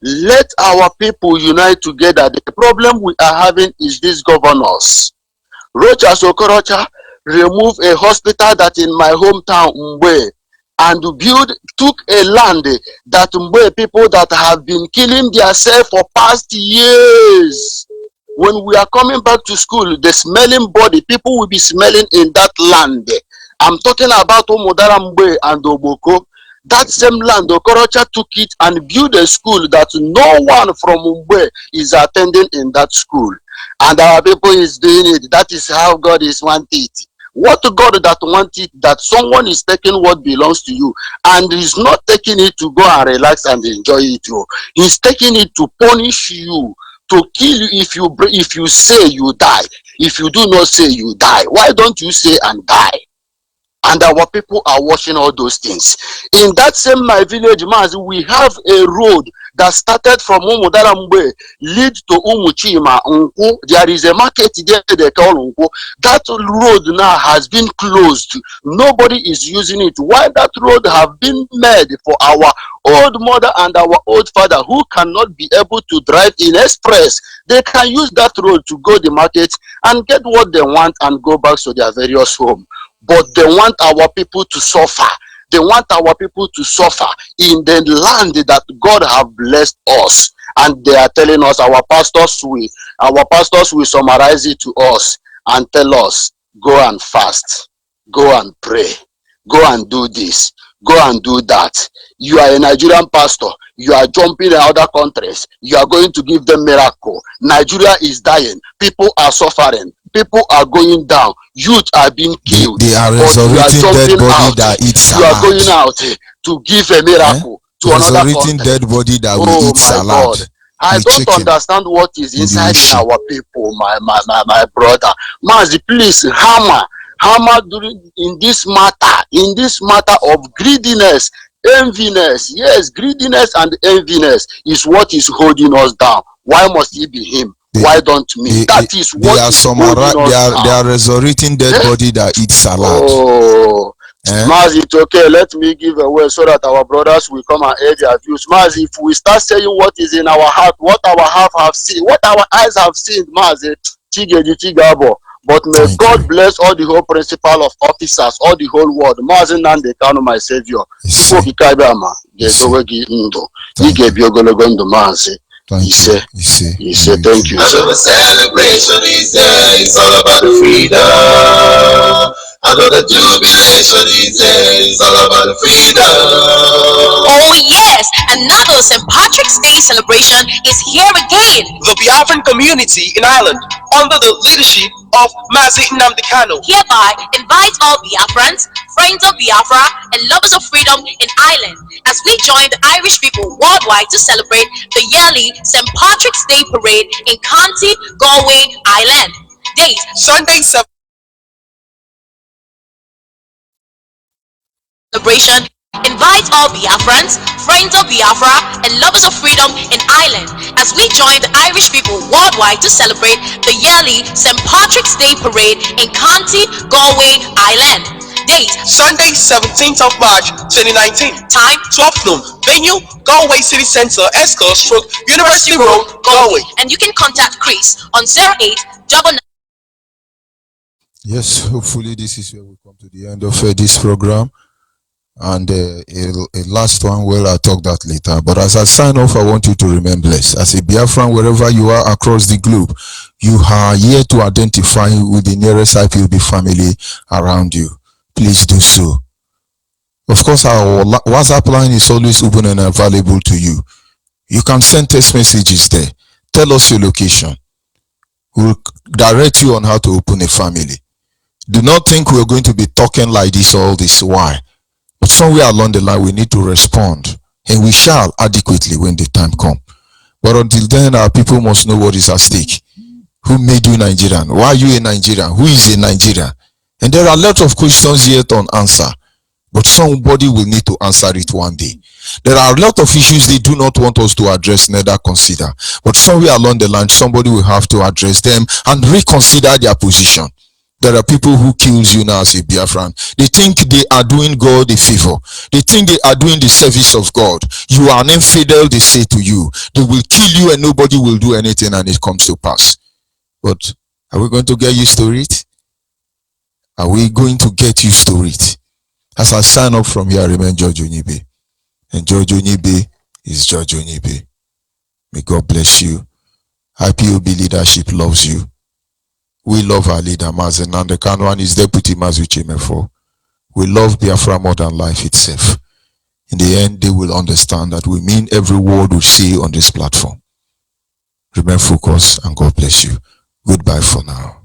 Let our people unite together. The problem we are having is these governors. Rochas Okorocha removed a hospital that in my hometown, Mbe, and took a land that Mbe people that have been killing themselves for past years. When we are coming back to school, the smelling body, people will be smelling in that land. I'm talking about Omodara Mbe and Oboko. That same land, Okorocha took it and built a school that no one from Mbe is attending in that school. And our people is doing it. That is how God is wanting it. What God that wants it, that someone is taking what belongs to you and is not taking it to go and relax and enjoy it. He's taking it to punish you, to kill you if you say you die. If you do not say you die, why don't you say and die? And our people are watching all those things. In that same my village, Mazi, we have a road that started from Umudarambe, lead to Umuchima, Unku. There is a market there they call Unku. That road now has been closed. Nobody is using it. Why that road have been made for our old mother and our old father who cannot be able to drive in express? They can use that road to go the market and get what they want and go back to their various home. But they want our people to suffer. They want our people to suffer in the land that God have blessed us. And they are telling us, our pastors will summarize it to us and tell us, go and fast, go and pray, go and do this, go and do that. You are a Nigerian pastor. You are jumping in other countries. You are going to give them miracle. Nigeria is dying. People are suffering. People are going down. Youth are being killed. They are resurrecting dead body that eats salad. You are going out to give a miracle to another country. Dead body that will eat salad. God. I don't understand what is inside in our people, my brother. Mazi, please hammer in this matter of greediness, enviness. Yes, greediness and enviness is what is holding us down. Why must it be him? Why don't me? That is what is holding us down. They are resurrecting dead body that eats salad. Oh, Mazi, it's okay. Let me give away so that our brothers will come and aid their views. Mazi, if we start saying what is in our heart, what our heart have seen, what our eyes have seen, Mazi, but may God bless all the whole principal of officers, all the whole world. Mazi Nande Kanu, my savior. Thank you. Ise. Thank you, sir. Another celebration is there. It's all about the freedom. Another jubilation is there. It's all about the freedom. Oh yes, another St. Patrick's Day celebration is here again. The Biafran community in Ireland, under the leadership of Mazi Nnamdi Kanu, hereby invites all Biafrans, friends of Biafra, and lovers of freedom in Ireland as we join the Irish people worldwide to celebrate the yearly St. Patrick's Day parade in County Galway, Ireland. Date Sunday, celebration invites all Biafrans, friends of Biafra, and lovers of freedom in Ireland as we join the Irish people worldwide to celebrate the yearly St. Patrick's Day parade in County Galway, Ireland. Date Sunday, 17th of March 2019. Time 12 noon. Venue Galway City Centre, Esco Stroke, University Road, Galway. And you can contact Chris on 0899. Yes, hopefully this is where we come to the end of this program. And a last one, well, I'll talk that later. But as I sign off, I want you to remain blessed. As a Biafran, wherever you are across the globe, you are here to identify with the nearest IPOB family around you. Please do so. Of course, our WhatsApp line is always open and available to you. You can send text messages there. Tell us your location. We'll direct you on how to open a family. Do not think we're going to be talking like this all this while. But somewhere along the line, we need to respond. And we shall adequately when the time comes. But until then, our people must know what is at stake. Who made you Nigerian? Why are you a Nigerian? Who is a Nigerian? And there are a lot of questions yet unanswered. But somebody will need to answer it one day. There are a lot of issues they do not want us to address, neither consider. But somewhere along the line, somebody will have to address them and reconsider their position. There are people who kills you now as a Biafran. They think they are doing God a favor. They think they are doing the service of God. You are an infidel, they say to you. They will kill you and nobody will do anything and it comes to pass. But are we going to get used to it? Are we going to get used to it? As I sign up from here, I remain George Onibe. And George Onibe is George Onibe. May God bless you. IPOB leadership loves you. We love our leader, Mazi Nnamdi Kanu, and his deputy, Mazi Chimefo. We love Biafra more than life itself. In the end, they will understand that we mean every word we say on this platform. Remain focused, and God bless you. Goodbye for now.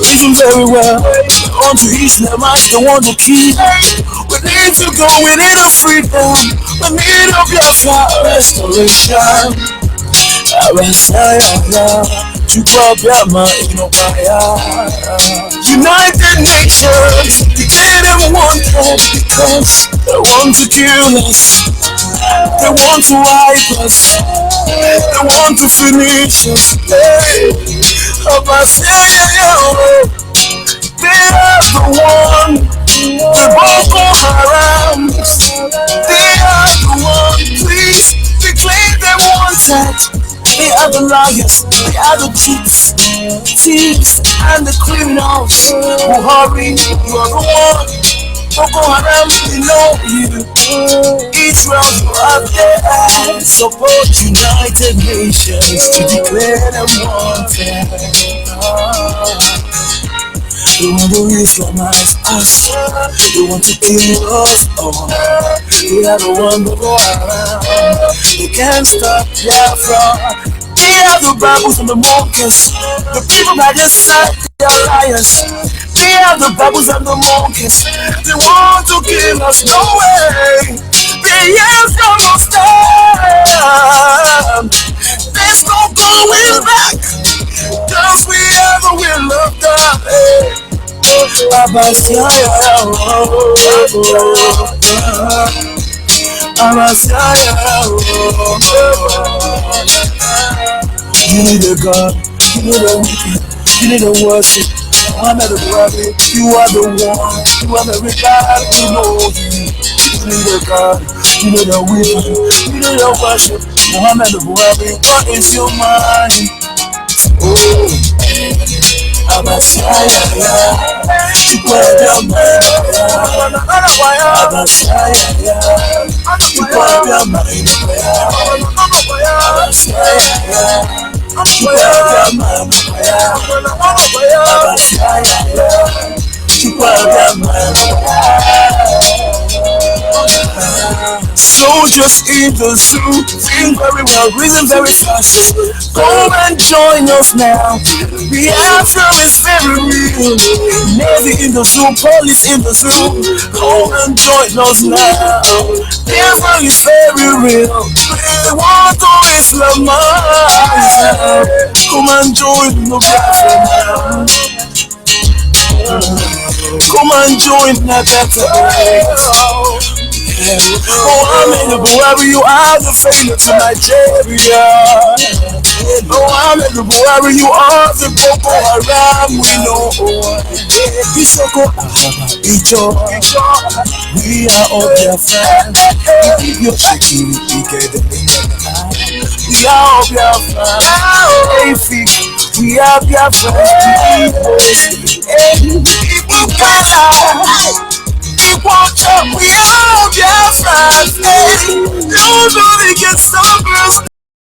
Reason very well. On to each and I don't want to keep. We need to go within a freedom. We need a Biafra restoration. United Nations declare them wanted because they want to kill us. They want to wipe us. They want to finish us. Hey, they are the one. The Boko Haram. They are the one. Please declare them wanted. They are the liars, they are the cheats, thieves, and the criminals who hurry. You are the one. Boko Haram, they know you. Israel, you are there. Support United Nations to declare them wanted. They want to Islamize us. They want to kill us all. They are the one Boko Haram. They can't stop Biafra. They have the Bibles and the monkeys. The people that just sat, they are liars. They have the Bibles and the monkeys. They want to kill us, no way. They ain't gonna stand. There's no going back. Cause we have the will of God. You need a God, you need a weekend, you need a worship. Muhammad Buhari, you are the one. You are the God who knows you. You need a God, you need a will, you need a worship. Muhammad Buhari, what is your mind? Oh, Abasaya, you got your mind. Abasaya, you got your mind. Abasaya, soldiers in the zoo, think very well, reason very fast. Come and join us now. The anthem is very real. Navy in the zoo, police in the zoo. Come and join us now. The anthem is very real. We want to Islamize. Come and join the battle now. Come and join the battle. Mohammed Buhari, you are the failure to Nigeria. Mohammed Buhari, you are the Boko Haram. We know. Isoko Ijo, we are all their friends. If you're shaking, we are all their friends. We are their friends. We are their friends. Nobody can stop us.